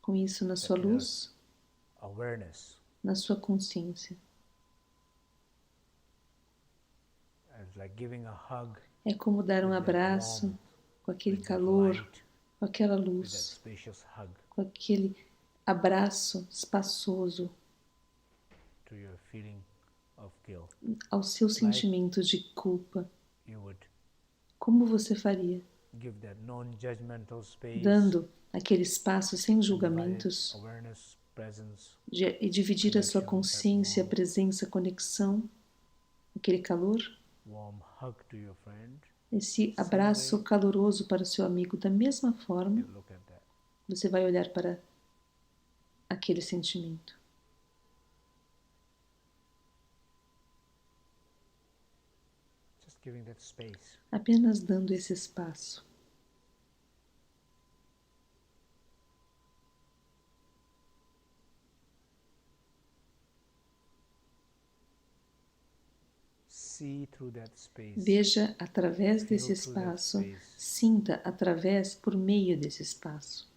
com isso na sua luz, na sua consciência. É como dar um abraço com aquele calor, com aquela luz, com aquele abraço espaçoso ao seu sentimento de culpa. Como você faria? Dando aquele espaço sem julgamentos e dividir a sua consciência, presença, conexão, aquele calor, esse abraço caloroso para o seu amigo. Da mesma forma, você vai olhar para aquele sentimento. Apenas dando esse espaço. Veja através desse espaço, sinta através, por meio desse espaço.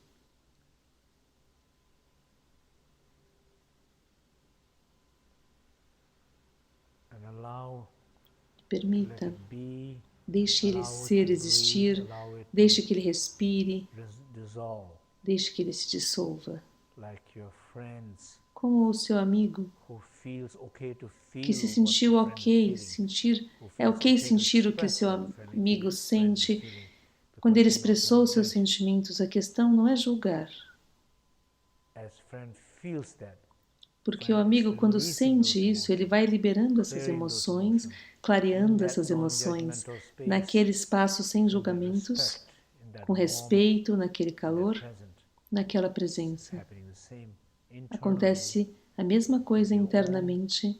Permita, deixe ele ser, existir, deixe que ele respire, deixe que ele se dissolva. Como o seu amigo que se sentiu ok, é ok sentir o que o seu amigo sente. Quando ele expressou seus sentimentos, a questão não é julgar. Porque o amigo, quando sente isso, ele vai liberando essas emoções, clareando essas emoções naquele espaço sem julgamentos, com respeito, naquele calor, naquela presença. Acontece a mesma coisa internamente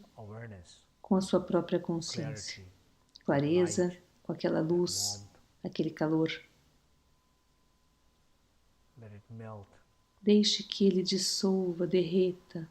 com a sua própria consciência. Clareza, com aquela luz, aquele calor. Deixe que ele dissolva, derreta.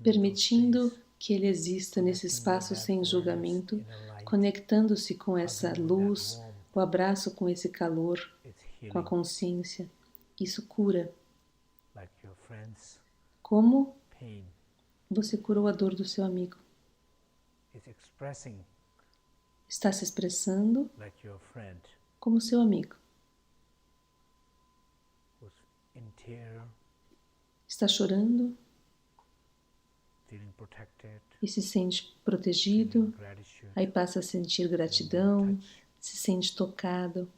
permitindo que ele exista nesse espaço sem julgamento, conectando-se com essa luz, o abraço com esse calor, com a consciência. Isso cura. Como você curou a dor do seu amigo. Está se expressando como seu amigo. Está chorando e se sente protegido, aí passa a sentir gratidão, se sente tocado,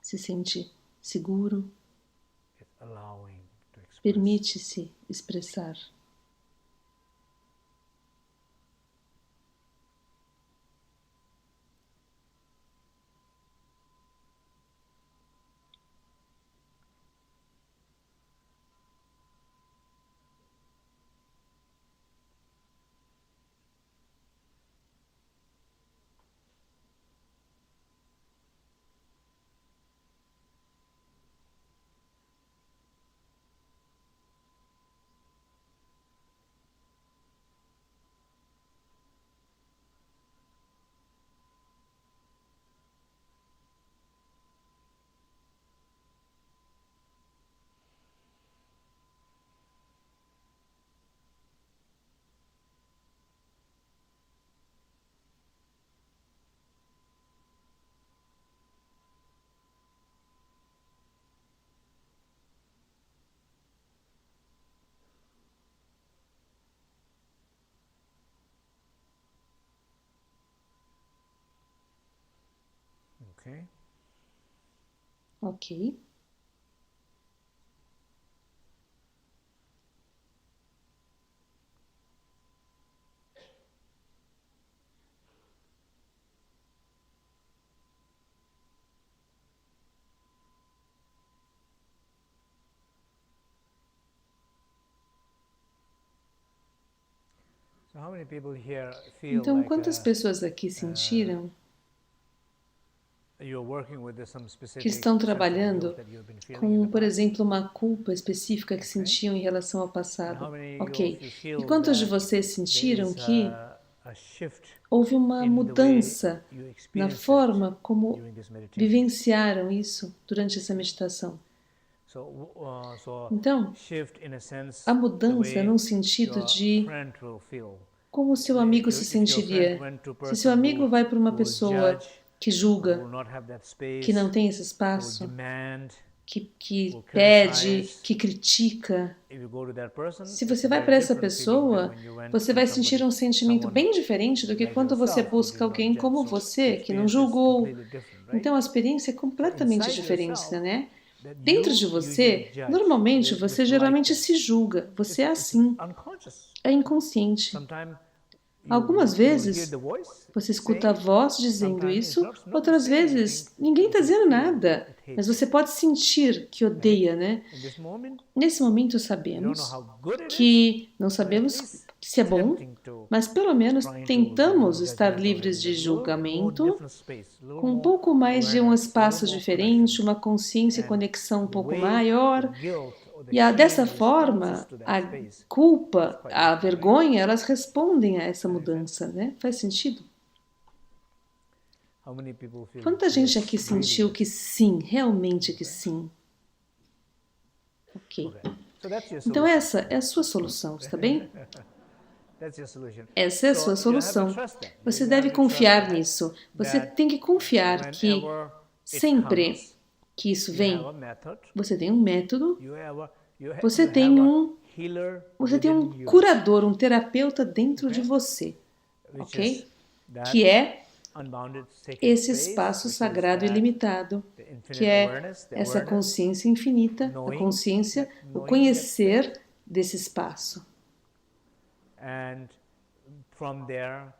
se sente seguro, permite-se expressar. Ok. Então, quantas pessoas aqui sentiram que estão trabalhando com, por exemplo, uma culpa específica que sentiam em relação ao passado? Ok. E quantos de vocês sentiram que houve uma mudança na forma como vivenciaram isso durante essa meditação? Então, a mudança num sentido de como o seu amigo se sentiria. Se seu amigo vai para uma pessoa que julga, que não tem esse espaço, que pede, que critica, se você vai para essa pessoa, você vai sentir um sentimento bem diferente do que quando você busca alguém como você, que não julgou. Então a experiência é completamente diferente, né? Dentro de você, normalmente você geralmente se julga, você é assim, é inconsciente. Algumas vezes você escuta a voz dizendo isso, outras vezes ninguém está dizendo nada, mas você pode sentir que odeia, né? Nesse momento sabemos que não sabemos se é bom, mas pelo menos tentamos estar livres de julgamento, com um pouco mais de um espaço diferente, uma consciência e conexão um pouco maior. E dessa forma, a culpa, a vergonha, elas respondem a essa mudança, né? Faz sentido? Quanta gente aqui sentiu que sim, realmente que sim? Ok. Então essa é a sua solução, está bem? Essa é a sua solução. Você deve confiar nisso. Você tem que confiar que sempre que isso vem, você tem um método, você tem um curador, um terapeuta dentro de você, ok? Que é esse espaço sagrado ilimitado, que é essa consciência infinita, a consciência, o conhecer desse espaço.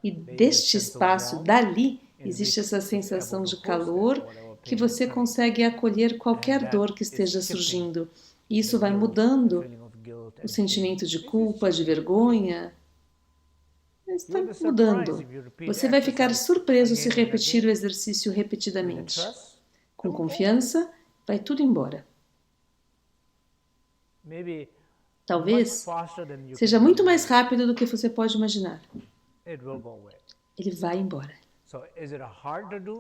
E deste espaço, dali, existe essa sensação de calor que você consegue acolher qualquer dor que esteja surgindo. E isso vai mudando o sentimento de culpa, de vergonha. Está mudando. Você vai ficar surpreso se repetir o exercício repetidamente. com confiança, vai tudo embora. Talvez seja muito mais rápido do que você pode imaginar. Ele vai embora.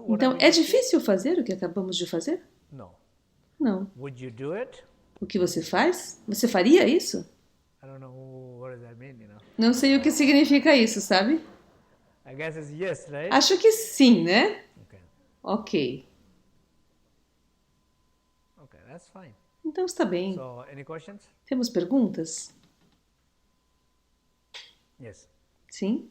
Então, é difícil fazer o que acabamos de fazer? Não. O que você faz? Você faria isso? Não sei o que significa isso, sabe? Acho que sim, né? Ok. Então está bem. Temos perguntas? Sim?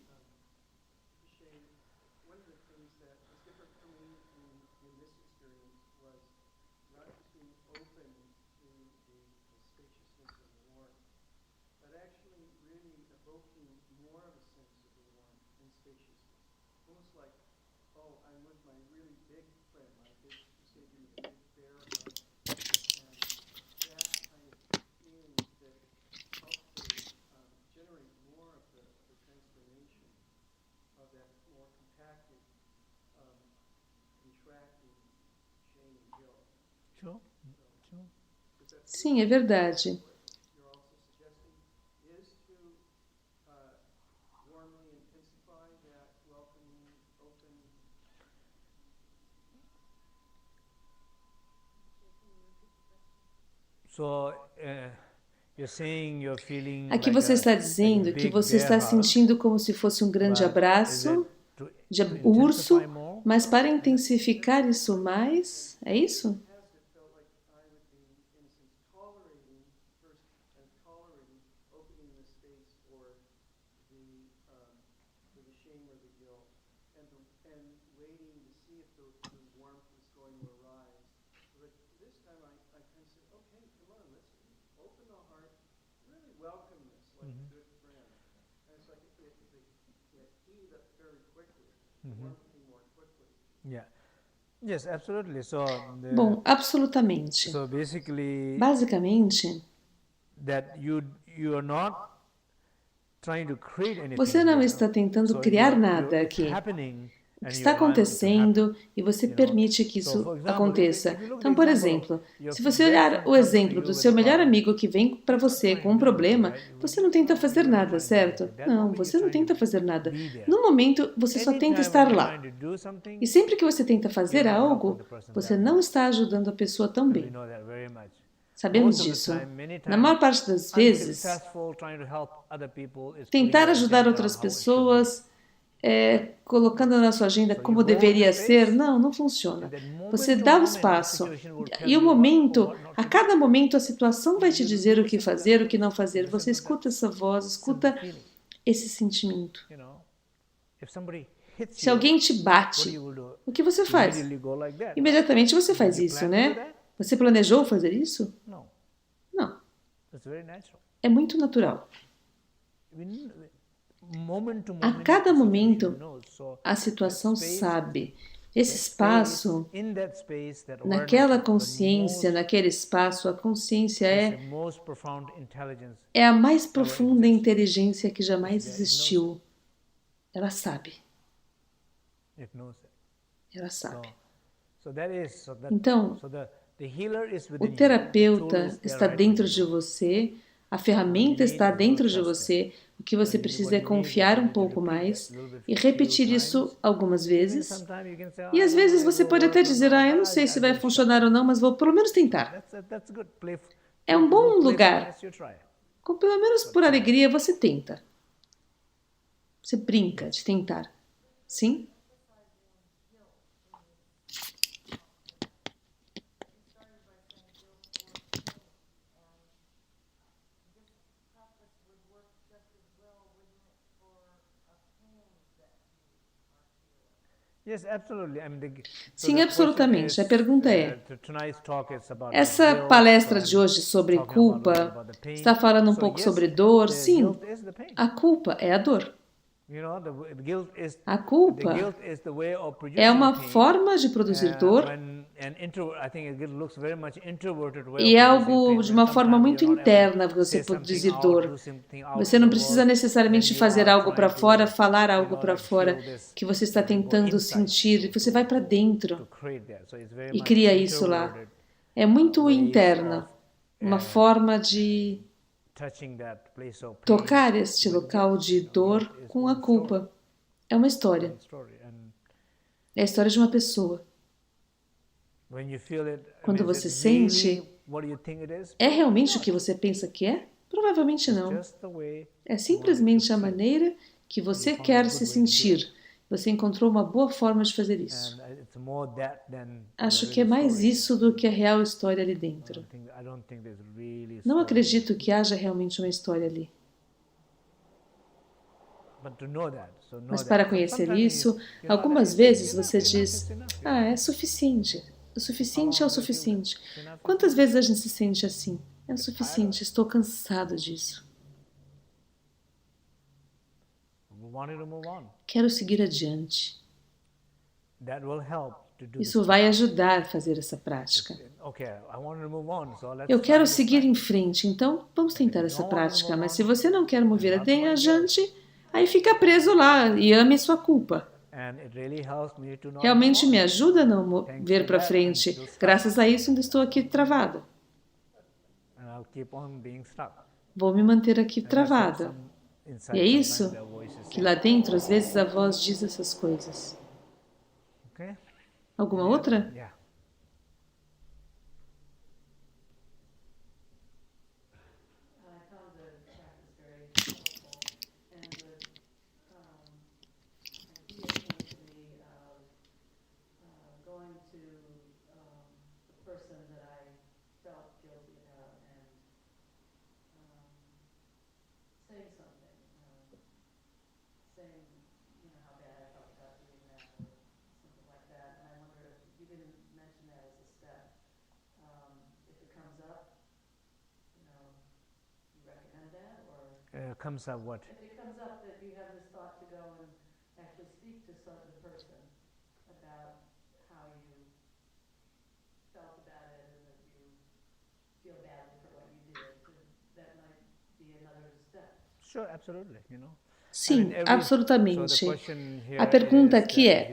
Sim, é verdade. Aqui você está dizendo que você está sentindo como se fosse um grande abraço de urso, mas para intensificar isso mais, é isso? Bom, absolutamente. Basicamente, você não está tentando criar nada aqui. O que está acontecendo e você permite que isso aconteça. Então, por exemplo, se você olhar o exemplo do seu melhor amigo que vem para você com um problema, você não tenta fazer nada, certo? Não, você não tenta fazer nada. No momento, você só tenta estar lá. E sempre que você tenta fazer algo, você não está ajudando a pessoa tão bem. Sabemos disso. Na maior parte das vezes, tentar ajudar outras pessoas colocando na sua agenda como deveria ser, não funciona. Você dá o espaço e o momento, a cada momento a situação vai te dizer o que fazer, o que não fazer. Você escuta essa voz, escuta esse sentimento. Se alguém te bate, o que você faz? Imediatamente você faz isso, né? Você planejou fazer isso? Não. É muito natural. A cada momento, a situação sabe. Esse espaço, naquela consciência, naquele espaço, a consciência é a mais profunda inteligência que jamais existiu. Ela sabe. Ela sabe. Então, o terapeuta está dentro de você, a ferramenta está dentro de você. O que você precisa é confiar um pouco mais e repetir isso algumas vezes. E às vezes você pode até dizer, eu não sei se vai funcionar ou não, mas vou pelo menos tentar. É um bom lugar. Pelo menos por alegria você tenta. Você brinca de tentar. Sim? Sim, absolutamente. A pergunta é, essa palestra de hoje sobre culpa está falando um pouco sobre dor? Sim, a culpa é a dor. A culpa é uma forma de produzir dor E é algo de uma forma muito interna, você produzir dor. Você não precisa necessariamente fazer algo para fora, falar algo para fora que você está tentando sentir. Você vai para dentro e cria isso lá. É muito interna, uma forma de tocar este local de dor com a culpa. É uma história. É a história de uma pessoa. Quando você sente, é realmente o que você pensa que é? Provavelmente não. É simplesmente a maneira que você quer se sentir. Você encontrou uma boa forma de fazer isso. Acho que é mais isso do que a real história ali dentro. Não acredito que haja realmente uma história ali. Mas para conhecer isso, algumas vezes você diz, é suficiente. O suficiente é o suficiente. Quantas vezes a gente se sente assim? É o suficiente, estou cansado disso. Quero seguir adiante. Isso vai ajudar a fazer essa prática. Eu quero seguir em frente, então vamos tentar essa prática. Mas se você não quer mover adiante, aí fica preso lá e ame sua culpa. Realmente me ajuda a não mover para frente. Graças a isso ainda estou aqui travada. Vou me manter aqui travada. E é isso que lá dentro, às vezes, a voz diz essas coisas. Alguma outra? Comes up what? If it comes up that you have this thought to go and actually speak to the person about how you felt about it and that you feel badly for what you did, that might be another step. Sure, absolutely, you know. Sim, absolutamente. A pergunta aqui é,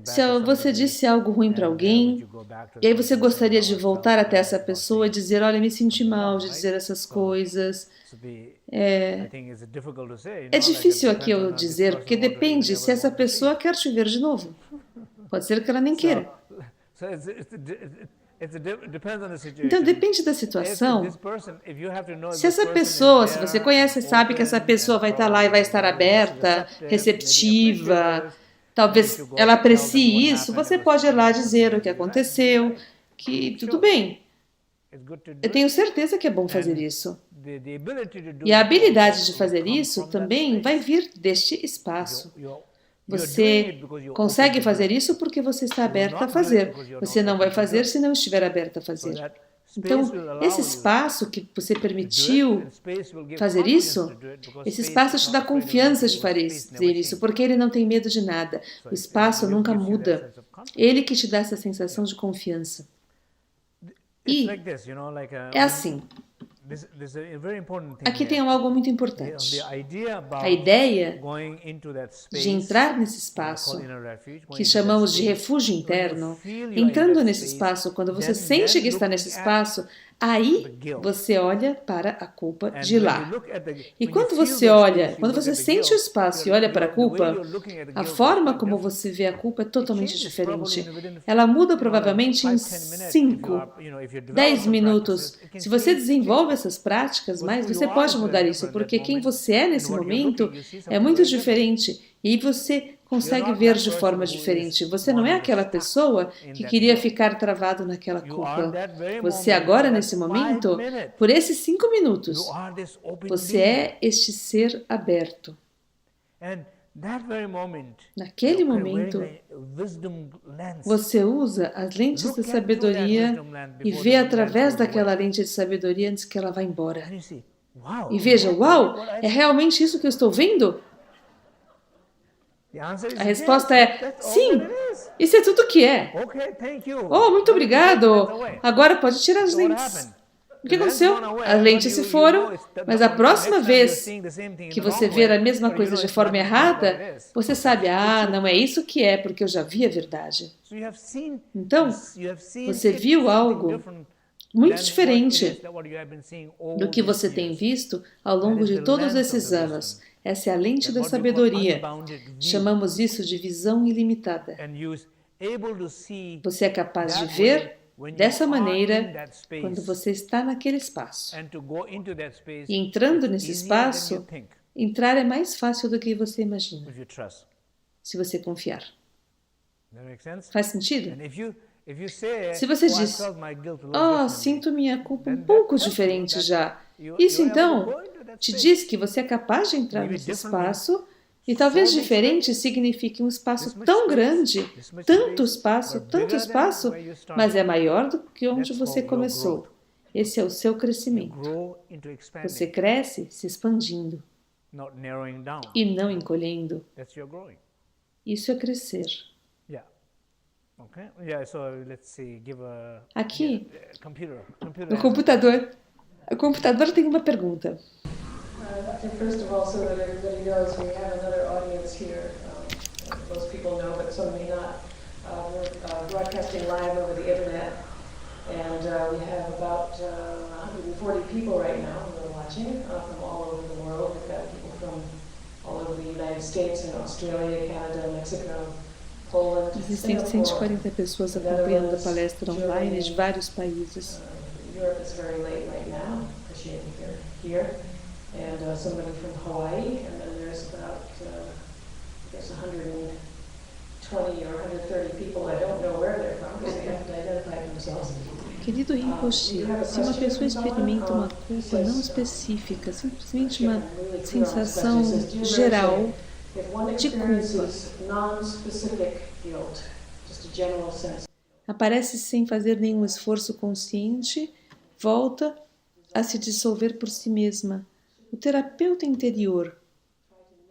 se você disse algo ruim para alguém, e aí você gostaria de voltar até essa pessoa e dizer, olha, me senti mal de dizer essas coisas. É difícil aqui eu dizer, porque depende se essa pessoa quer te ver de novo. Pode ser que ela nem queira. Então depende da situação. Se essa pessoa, se você conhece, sabe que essa pessoa vai estar lá e vai estar aberta, receptiva, talvez ela aprecie isso, você pode ir lá dizer o que aconteceu, que tudo bem. Eu tenho certeza que é bom fazer isso. E a habilidade de fazer isso também vai vir deste espaço. Você consegue fazer isso porque você está aberto a fazer. Você não vai fazer se não estiver aberto a fazer. Então, esse espaço que você permitiu fazer isso, esse espaço te dá confiança de fazer isso, porque ele não tem medo de nada. O espaço nunca muda. Ele que te dá essa sensação de confiança. E é assim. Aqui tem algo muito importante. A ideia de entrar nesse espaço, que chamamos de refúgio interno, entrando nesse espaço, quando você sente que está nesse espaço, aí você olha para a culpa de lá. E quando você olha, quando você sente o espaço e olha para a culpa, a forma como você vê a culpa é totalmente diferente. Ela muda provavelmente em 5, 10 minutos. Se você desenvolve essas práticas, mas você pode mudar isso, porque quem você é nesse momento é muito diferente e você consegue ver de forma diferente. Você não é aquela pessoa que queria ficar travado naquela culpa. Você agora, nesse momento, por esses 5 minutos, você é este ser aberto. Naquele momento, você usa as lentes da sabedoria e vê através daquela lente de sabedoria antes que ela vá embora. E veja, uau, é realmente isso que eu estou vendo? A resposta é sim, Isso é tudo que é. Okay, thank you. Oh, muito Don't take that obrigado. away. Agora pode tirar as So what lentes. happened? O que The lens aconteceu? gone away, As but lentes se foram, mas a próxima next time you're vez seeing the same thing in que the você wrong ver a way, mesma but coisa de it's forma not what errada, it is. você sabe, não é isso que é, porque eu já vi a verdade. So you have seen Então, you have seen você it viu something algo different muito than diferente what you have been seeing all do que these você tem years. visto ao longo That is de the todos lens of esses the anos. wisdom. Essa é a lente That da what we call sabedoria. unbounded view. Chamamos isso de visão ilimitada. And you're able to see Você é capaz de that ver way when you dessa are in maneira that space. quando você está naquele espaço. And to go into that space, E entrando it's nesse easier than you espaço, think, entrar é mais fácil do que você imagina, if you trust. se você confiar. That makes sense? Faz sentido? And if you say, Se você I diz, felt my guilt a little differently, sinto minha culpa um then pouco that diferente tells you já. that Isso you're able então to go into that te space. diz que você é capaz de entrar Maybe nesse different espaço e talvez so big diferente signifique um espaço this much tão space, grande, this much tanto space, espaço, but tanto bigger than espaço, where you started. mas é maior do que onde That's você called your começou. growth. Esse é o seu You crescimento. grow into expanding, Você cresce se expandindo not narrowing down. e não encolhendo. That's your growing. Isso é crescer. Yeah. Okay. Yeah. So let's see. Give a Aqui, computer. no computador, o computador tem uma pergunta. First of all, so that everybody knows, we have another audience here. Most people know, but some may not. We're broadcasting live over the internet, and we have about 140 people right now who are watching from all over the world. We've got people from all over the United States and Australia, Canada, Mexico, Poland, Existem Singapore. 140 pessoas acompanhando a palestra online de vários países. Europe is very late right now. Appreciate that you're here. And somebody from Hawaii, and then there's about, I guess, 120 or 130 people. I don't know where they're from because they haven't identified themselves. Querido Rinpoche, se uma pessoa experimenta uma culpa não específica, simplesmente uma sensação geral If one de experiences culpa, non-specific guilt, just a general sense, aparece sem fazer nenhum esforço consciente, volta a se dissolver por si mesma. O terapeuta interior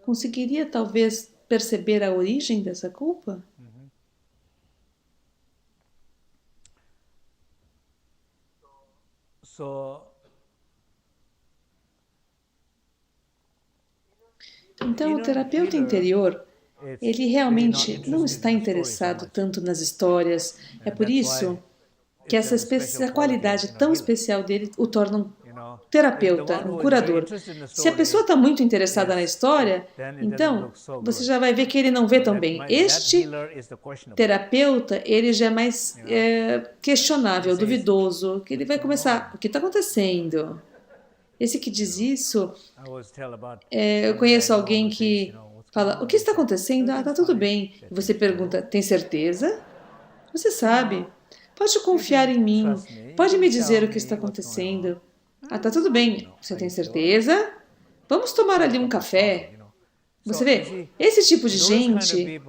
conseguiria talvez perceber a origem dessa culpa? So Então, o terapeuta interior, ele realmente não está interessado tanto nas histórias. É por isso que essa qualidade tão especial dele o torna um terapeuta, um curador. Se a pessoa está muito interessada na história, então você já vai ver que ele não vê tão bem. Este terapeuta, ele já é mais questionável, duvidoso, que ele vai começar, o que está acontecendo? Esse que diz isso, eu conheço alguém que fala, o que está acontecendo? Está tudo bem. E você pergunta, tem certeza? Você sabe. Pode confiar em mim. Pode me dizer o que está acontecendo. Está tudo bem. Você tem certeza? Vamos tomar ali um café. Você vê, esse tipo de gente,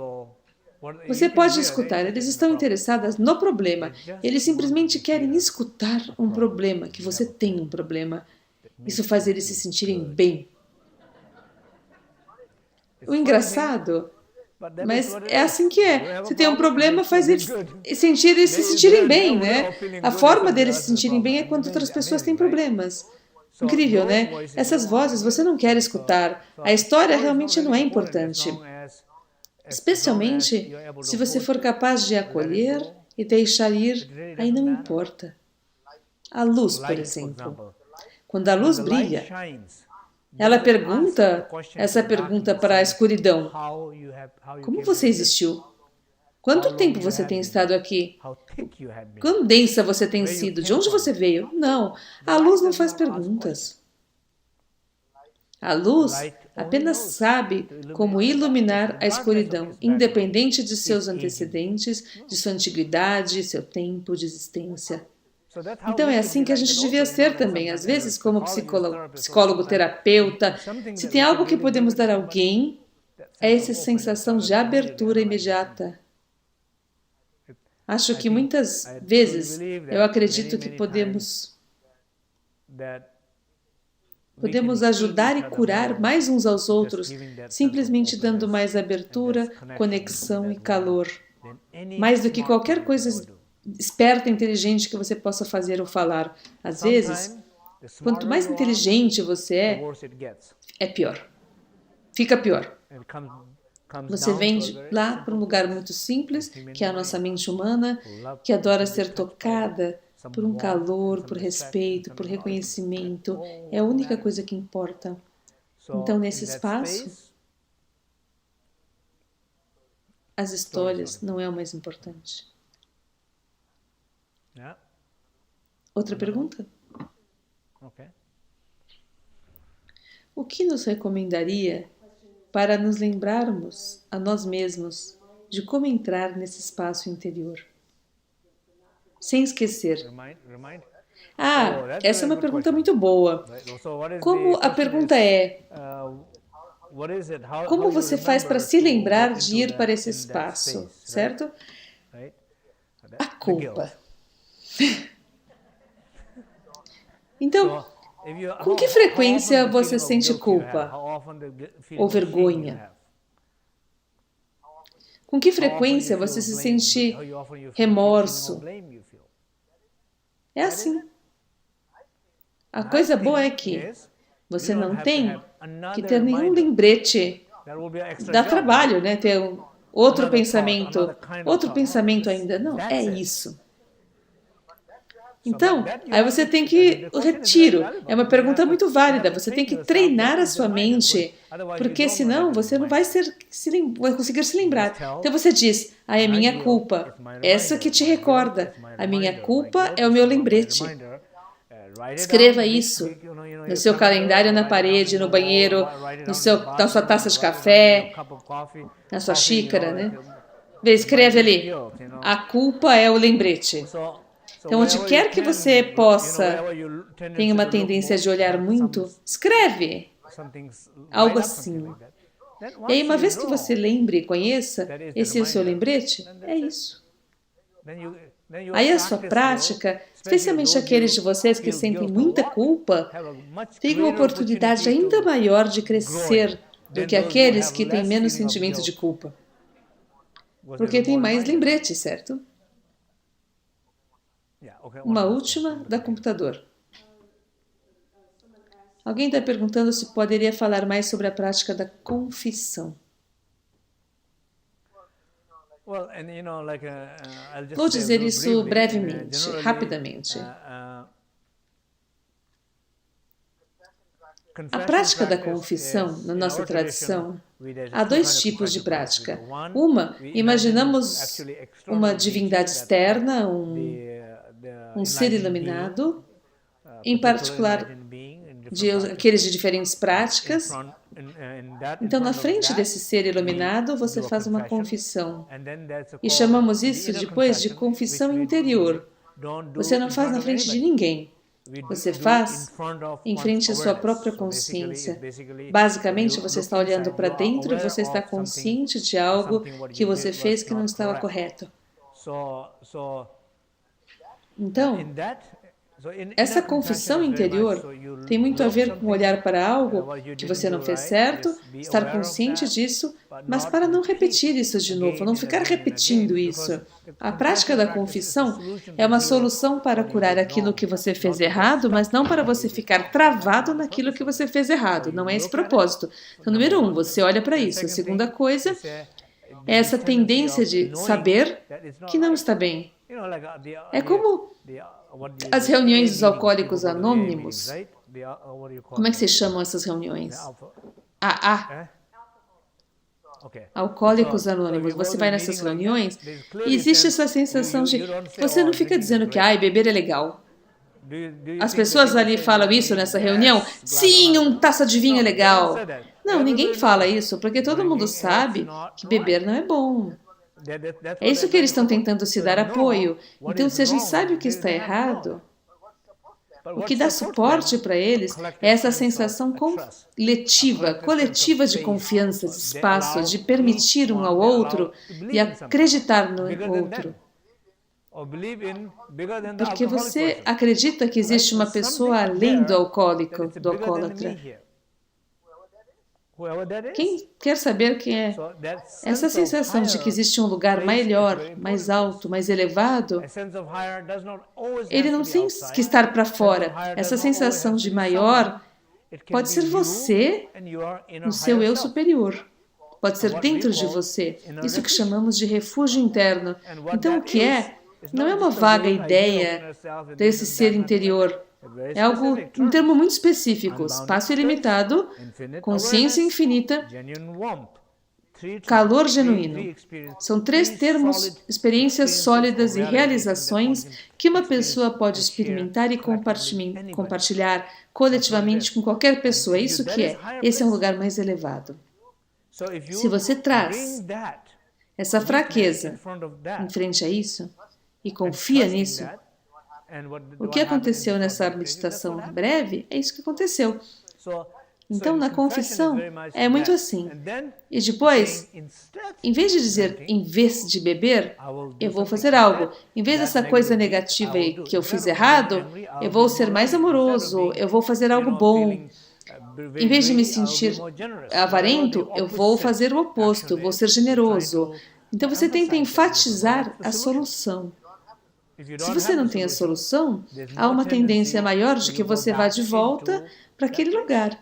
você pode escutar, eles estão interessados no problema. Eles simplesmente querem escutar um problema, que você tem um problema. Isso faz eles se sentirem bem. O engraçado, mas é assim que é. Se tem um problema, faz eles se sentirem bem, né? A forma deles se sentirem bem é quando outras pessoas têm problemas. Incrível, né? Essas vozes você não quer escutar. A história realmente não é importante. Especialmente se você for capaz de acolher e deixar ir, aí não importa. A luz, por exemplo. Quando a luz brilha, ela pergunta essa pergunta para a escuridão. Como você existiu? Quanto tempo você tem estado aqui? Quão densa você tem sido? De onde você veio? Não, a luz não faz perguntas. A luz apenas sabe como iluminar a escuridão, independente de seus antecedentes, de sua antiguidade, seu tempo de existência. Então é assim que a gente devia ser também, às vezes como psicólogo, terapeuta. Se tem algo que podemos dar a alguém, é essa sensação de abertura imediata. Acho que muitas vezes eu acredito que podemos ajudar e curar mais uns aos outros, simplesmente dando mais abertura, conexão e calor mais do que qualquer coisa esperta, inteligente que você possa fazer ou falar. Às vezes, quanto mais inteligente você é pior. Fica pior. Você vem lá para um lugar muito simples, que é a nossa mente humana, que adora ser tocada por um calor, por respeito, por reconhecimento. É a única coisa que importa. Então, nesse espaço, as histórias não é o mais importante. Outra pergunta? O que nos recomendaria para nos lembrarmos a nós mesmos de como entrar nesse espaço interior? Sem esquecer. Essa é uma pergunta muito boa. Como a pergunta é, como você faz para se lembrar de ir para esse espaço, certo? A culpa. Então, com que frequência você sente culpa ou vergonha? Com que frequência você se sente remorso? É assim. A coisa boa é que você não tem que ter nenhum lembrete. Dá trabalho, né? Ter outro pensamento ainda. Não, é isso. Então, aí você tem que... O retiro é uma pergunta muito válida. Você tem que treinar a sua mente, porque senão você não vai conseguir se lembrar. Então você diz, é minha culpa. Essa que te recorda. A minha culpa é o meu lembrete. Escreva isso no seu calendário, na parede, no banheiro, na sua taça de café, na sua xícara, né? Escreve ali. A culpa é o lembrete. Então, onde quer que você tenha uma tendência de olhar muito, escreve algo assim. E aí, uma vez que você lembre e conheça, esse é o seu lembrete, é isso. Aí a sua prática, especialmente aqueles de vocês que sentem muita culpa, tem uma oportunidade ainda maior de crescer do que aqueles que têm menos sentimento de culpa. Porque tem mais lembrete, certo? Uma última da computador. Alguém está perguntando se poderia falar mais sobre a prática da confissão. Vou dizer isso brevemente, rapidamente. A prática da confissão, na nossa tradição, há dois tipos de prática. Uma, imaginamos uma divindade externa, um ser iluminado, em particular aqueles de diferentes práticas. Então, na frente desse ser iluminado, você faz uma confissão. E chamamos isso depois de confissão interior. Você não faz na frente de ninguém. Você faz em frente à sua própria consciência. Basicamente, você está olhando para dentro e você está consciente de algo que você fez que não estava correto. Então, essa confissão interior tem muito a ver com olhar para algo que você não fez certo, estar consciente disso, mas para não repetir isso de novo, não ficar repetindo isso. A prática da confissão é uma solução para curar aquilo que você fez errado, mas não para você ficar travado naquilo que você fez errado. Não é esse propósito. Então, número 1, você olha para isso. A segunda coisa é essa tendência de saber que não está bem. É como as reuniões dos alcoólicos anônimos. Como é que se chamam essas reuniões? Alcoólicos anônimos. Você vai nessas reuniões e existe essa sensação de... Você não fica dizendo que beber é legal. As pessoas ali falam isso nessa reunião? Sim, uma taça de vinho é legal. Não, ninguém fala isso, porque todo mundo sabe que beber não é bom. É isso que eles estão tentando se dar apoio. Então, se a gente sabe o que está errado, o que dá suporte para eles é essa sensação coletiva de confiança, de espaço, de permitir um ao outro e acreditar no outro. Porque você acredita que existe uma pessoa além do alcoólico, do alcoólatra. Quem quer saber quem é? Essa sensação de que existe um lugar melhor, mais alto, mais elevado, ele não tem que estar para fora. Essa sensação de maior pode ser você no seu eu superior. Pode ser dentro de você. Isso que chamamos de refúgio interno. Então, o que é? Não é uma vaga ideia desse ser interior. É algo, um termo muito específico, espaço ilimitado, consciência infinita, calor genuíno. São 3 termos, experiências sólidas e realizações que uma pessoa pode experimentar e compartilhar coletivamente com qualquer pessoa. É isso que é. Esse é um lugar mais elevado. Se você traz essa fraqueza em frente a isso e confia nisso, o que aconteceu nessa meditação breve é isso que aconteceu. Então, na confissão, é muito assim. E depois, em vez de dizer, em vez de beber, eu vou fazer algo. Em vez dessa coisa negativa que eu fiz errado, eu vou ser mais amoroso, eu vou fazer algo bom. Em vez de me sentir avarento, eu vou fazer o oposto, eu vou ser generoso. Então, você tenta enfatizar a solução. Se você não tem a solução, há uma tendência maior de que você vá de volta para aquele lugar.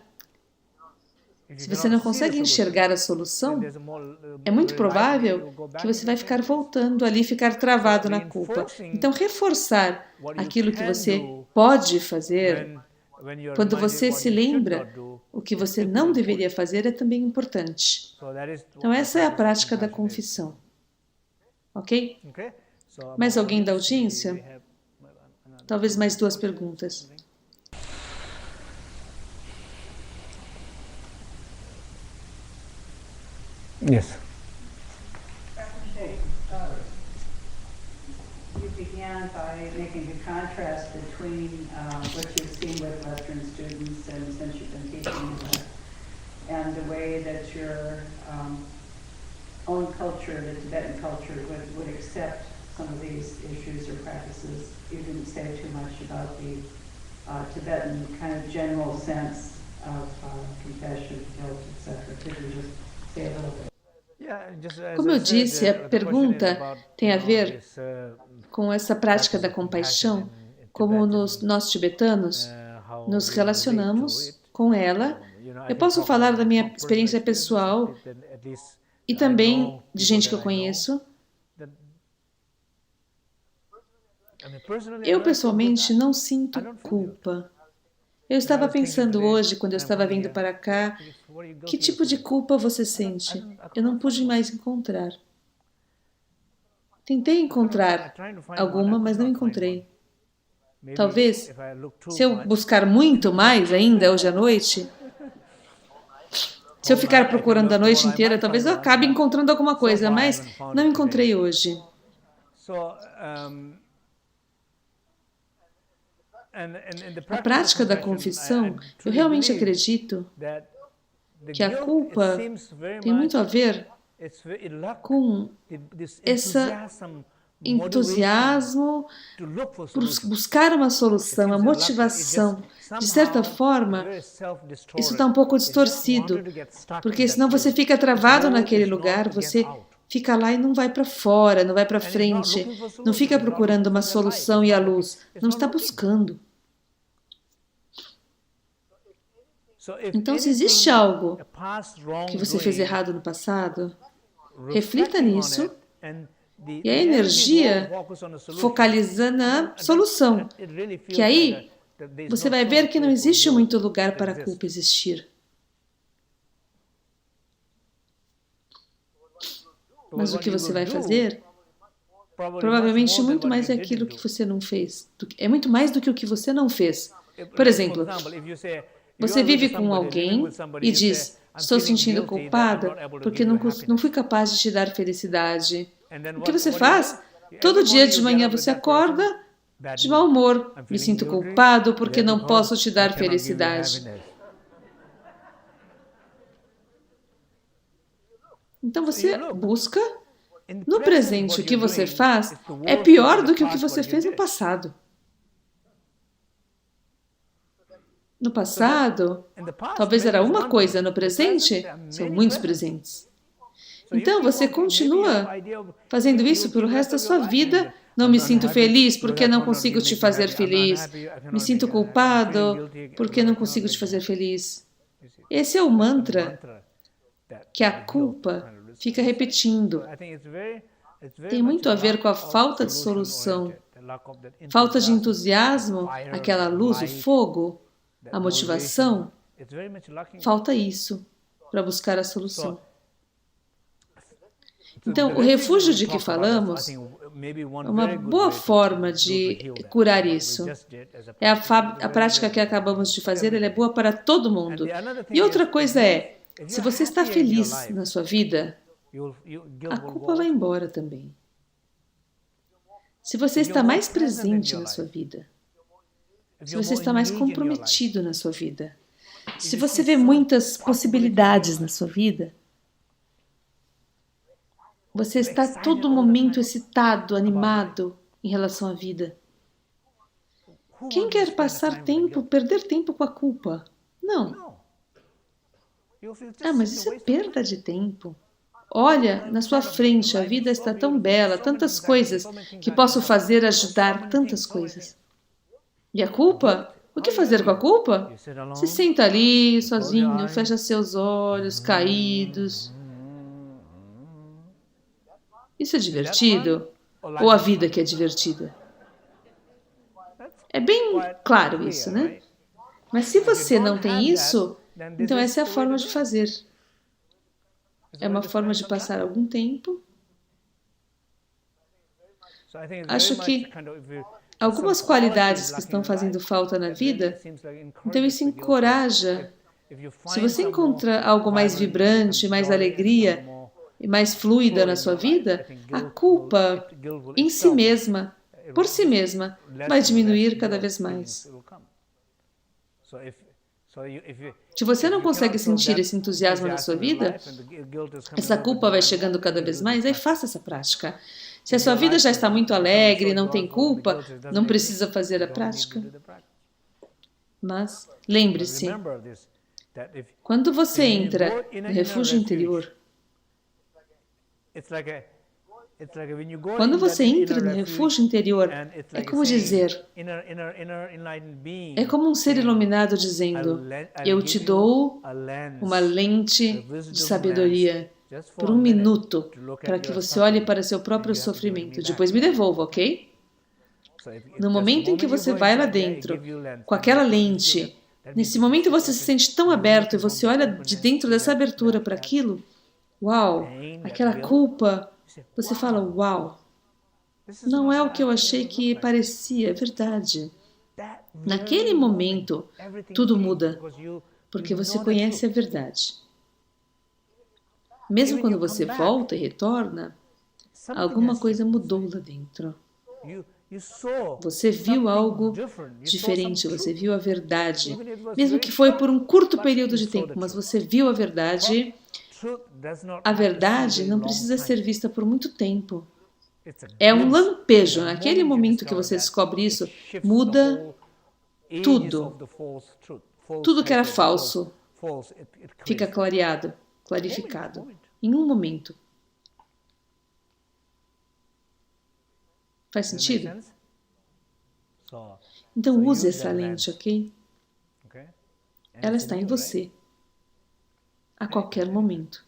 Se você não consegue enxergar a solução, é muito provável que você vai ficar voltando ali, ficar travado na culpa. Então, reforçar aquilo que você pode fazer, quando você se lembra o que você não deveria fazer, é também importante. Então, essa é a prática da confissão. Ok? Mais alguém da audiência? Talvez mais 2 perguntas. Yes. You began by making the contrast between what you've seen with Western students and since you've been teaching and the way that your own culture, the Tibetan culture, would accept some of these issues or practices. You didn't say too much about the Tibetan kind of general sense of confession, guilt, etc. Could you just say a little bit? Como eu disse, a pergunta tem a ver com essa prática da compaixão, como nós tibetanos nos relacionamos com ela. Eu posso falar da minha experiência pessoal e também de gente que eu conheço. Eu, pessoalmente, não sinto culpa. Eu estava pensando hoje, quando eu estava vindo para cá, que tipo de culpa você sente? Eu não pude mais encontrar. Tentei encontrar alguma, mas não encontrei. Talvez, se eu buscar muito mais ainda hoje à noite, se eu ficar procurando a noite inteira, talvez eu acabe encontrando alguma coisa, mas não encontrei hoje. A prática da confissão, eu realmente acredito que a culpa tem muito a ver com esse entusiasmo por buscar uma solução, a motivação. De certa forma, isso está um pouco distorcido, porque senão você fica travado naquele lugar, você fica lá e não vai para fora, não vai para frente, não fica procurando uma solução e a luz, não está buscando. Então, se existe algo que você fez errado no passado, reflita nisso e a energia focaliza na solução, que aí você vai ver que não existe muito lugar para a culpa existir. Mas o que você vai fazer, provavelmente muito mais é aquilo que você não fez. É muito mais do que o que você não fez. Por exemplo, você vive com alguém e diz, estou sentindo culpada porque não fui capaz de te dar felicidade. O que você faz? Todo dia de manhã você acorda de mau humor. Me sinto culpado porque não posso te dar felicidade. Então você busca, no presente, o que você faz é pior do que o que você fez no passado. No passado, talvez era uma coisa, no presente, são muitos presentes. Então, você continua fazendo isso pelo resto da sua vida. Não me sinto feliz porque não consigo te fazer feliz. Me sinto culpado porque não consigo te fazer feliz. Esse é o mantra que a culpa fica repetindo. Tem muito a ver com a falta de solução, falta de entusiasmo, aquela luz, o fogo, a motivação. Falta isso para buscar a solução. Então, o refúgio de que falamos é uma boa forma de curar isso. É a prática que acabamos de fazer, ela é boa para todo mundo. E outra coisa é, se você está feliz na sua vida, a culpa vai embora também. Se você está mais presente na sua vida, se você está mais comprometido na sua vida, se você vê muitas possibilidades na sua vida, você está a todo momento excitado, animado em relação à vida. Quem quer passar tempo, perder tempo com a culpa? Não. Mas isso é perda de tempo. Olha, na sua frente, a vida está tão bela, tantas coisas que posso fazer, ajudar, tantas coisas. E a culpa? O que fazer com a culpa? Se senta ali, sozinho, fecha seus olhos caídos. Isso é divertido? Ou a vida que é divertida? É bem claro isso, né? Mas se você não tem isso, então essa é a forma de fazer. É uma forma de passar algum tempo. Acho que algumas qualidades que estão fazendo falta na vida, então isso encoraja. Se você encontra algo mais vibrante, mais alegria e mais fluida na sua vida, a culpa em si mesma, por si mesma, vai diminuir cada vez mais. Se você não consegue sentir esse entusiasmo na sua vida, essa culpa vai chegando cada vez mais, aí faça essa prática. Se a sua vida já está muito alegre, não tem culpa, não precisa fazer a prática. Mas lembre-se, quando você entra no refúgio interior, quando você entra no refúgio interior, é como dizer, é como um ser iluminado dizendo, eu te dou uma lente de sabedoria por um minuto para que você olhe para seu próprio sofrimento. Depois me devolva, ok? No momento em que você vai lá dentro, com aquela lente, nesse momento você se sente tão aberto e você olha de dentro dessa abertura para aquilo, uau, aquela culpa, você fala, uau, não é o que eu achei que parecia, é verdade. Naquele momento, tudo muda, porque você conhece a verdade. Mesmo quando você volta e retorna, alguma coisa mudou lá dentro. Você viu algo diferente, você viu a verdade. Mesmo que foi por um curto período de tempo, mas você viu a verdade. A verdade não precisa ser vista por muito tempo. É um lampejo. Naquele momento que você descobre isso, muda tudo. Tudo que era falso fica clareado, clarificado. Em um momento. Faz sentido? Então use essa lente, ok? Ela está em você. A qualquer momento.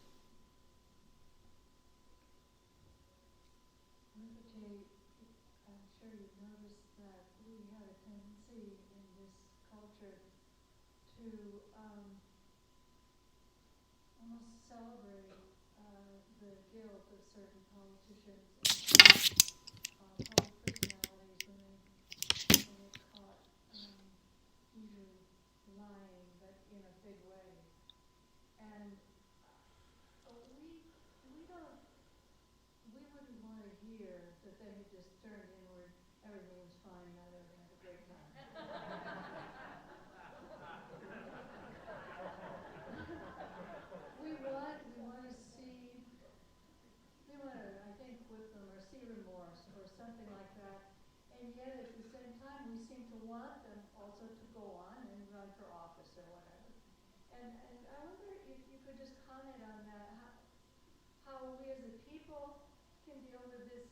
And yet at the same time, we seem to want them also to go on and run for office. And I wonder if you could just comment on that, how we as a people can deal with this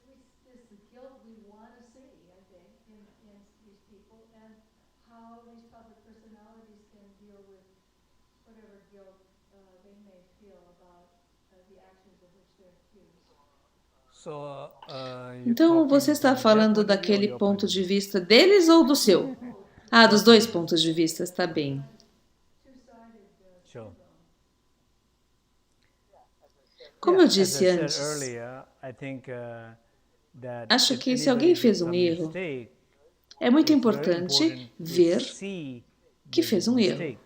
guilt we want to see, I think, in these people, and how these public personalities can deal with whatever guilt they may feel about the actions of which they're accused. Então, você está falando daquele ponto de vista deles ou do seu? Ah, dos dois pontos de vista, está bem. Sure. Como eu disse As I antes, said earlier, I think, that acho if que se anybody alguém fez makes um a erro, mistake, é muito it's very importante important to ver see que the fez um erro. mistake.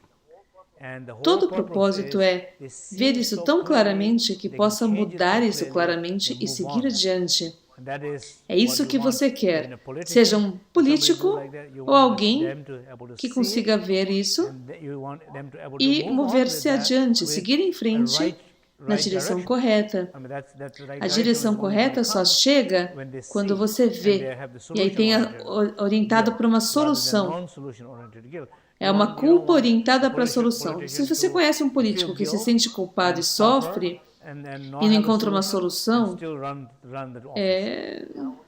And the whole Todo o purpose propósito is é they see ver isso so tão clearly, claramente que they possa can change it mudar so isso clearly claramente and e move seguir on. adiante. And that is É isso what que we want você in quer, a politician. seja um If somebody político do like that, you ou want alguém them to able to que see consiga it, ver isso and you want them to able to e move on with mover-se that adiante, with seguir em a frente na direção direction. correta. I mean, that's the right A direction direção is only correta gonna só come chega when they quando see você and they vê. have the E aí tem solution-oriented orientado guilt para uma rather than solução. non-solution-oriented guilt. É uma You don't culpa want orientada a para a solução. politician Se você to conhece um feel político que se guilt sente culpado and e sofre and not e não have a encontra uma solution, solução, and still run the office.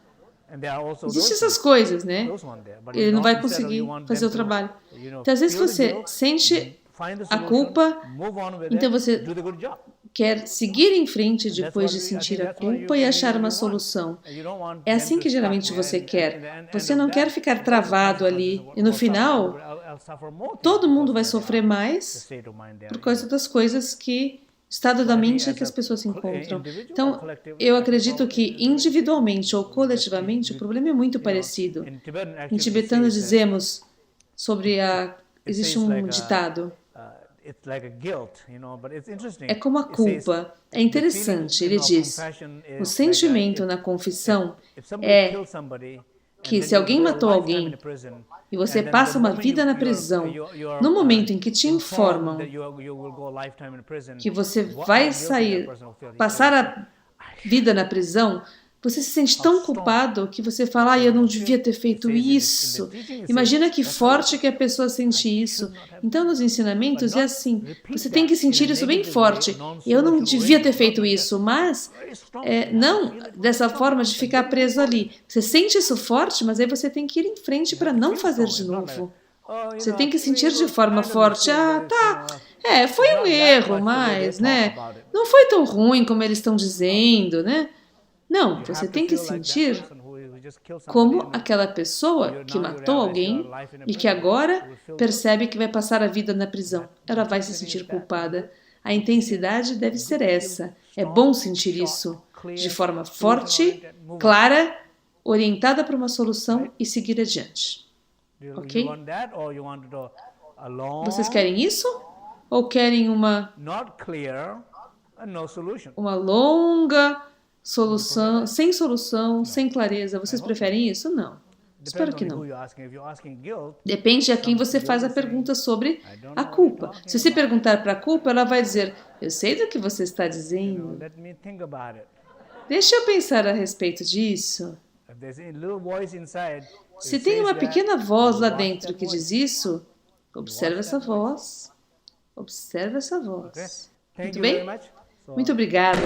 And there are also existem those essas coisas, né? those one there, but Ele you não vai don't, instead of you conseguir want fazer them o to, trabalho. you know, Então, às vezes feel the você guilt, sente find the a solution, culpa, move on with então it, você do the good job. quer seguir em frente depois de I think sentir a that's what culpa e achar uma want. solução. You don't want É them assim to que stop geralmente there você and quer. the end Você of não that, quer ficar travado ali e no final I'll suffer more todo things mundo vai because of sofrer the mais state of mind they are por in. causa das coisas que estado da mente em que as pessoas se encontram. Então, eu acredito que individualmente ou coletivamente o problema é muito parecido. Em tibetano dizemos sobre existe um ditado. É como a culpa. É interessante, ele diz, o sentimento na confissão é que se alguém matou alguém e você passa uma vida na prisão, no momento em que te informam que você vai passar a vida na prisão, você se sente tão culpado que você fala, eu não devia ter feito isso. Imagina que forte que a pessoa sente isso. Então, nos ensinamentos é assim, você tem que sentir isso bem forte. Eu não devia ter feito isso, mas não dessa forma de ficar preso ali. Você sente isso forte, mas aí você tem que ir em frente para não fazer de novo. Você tem que sentir de forma forte, foi um erro, mas, né, não foi tão ruim como eles estão dizendo, né? Não, você tem que sentir como aquela pessoa que matou alguém e que agora percebe que vai passar a vida na prisão. Ela vai se sentir culpada. A intensidade deve ser essa. É bom sentir isso de forma forte, clara, orientada para uma solução e seguir adiante. Ok? Vocês querem isso? Ou querem uma longa solução, sem clareza? Vocês preferem isso? Não. Espero que não. Depende de a quem você faz a pergunta sobre a culpa. Se você perguntar para a culpa, ela vai dizer, eu sei do que você está dizendo. Deixa eu pensar a respeito disso. Se tem uma pequena voz lá dentro que diz isso, observe essa voz. Observe essa voz. Muito bem? Muito obrigada.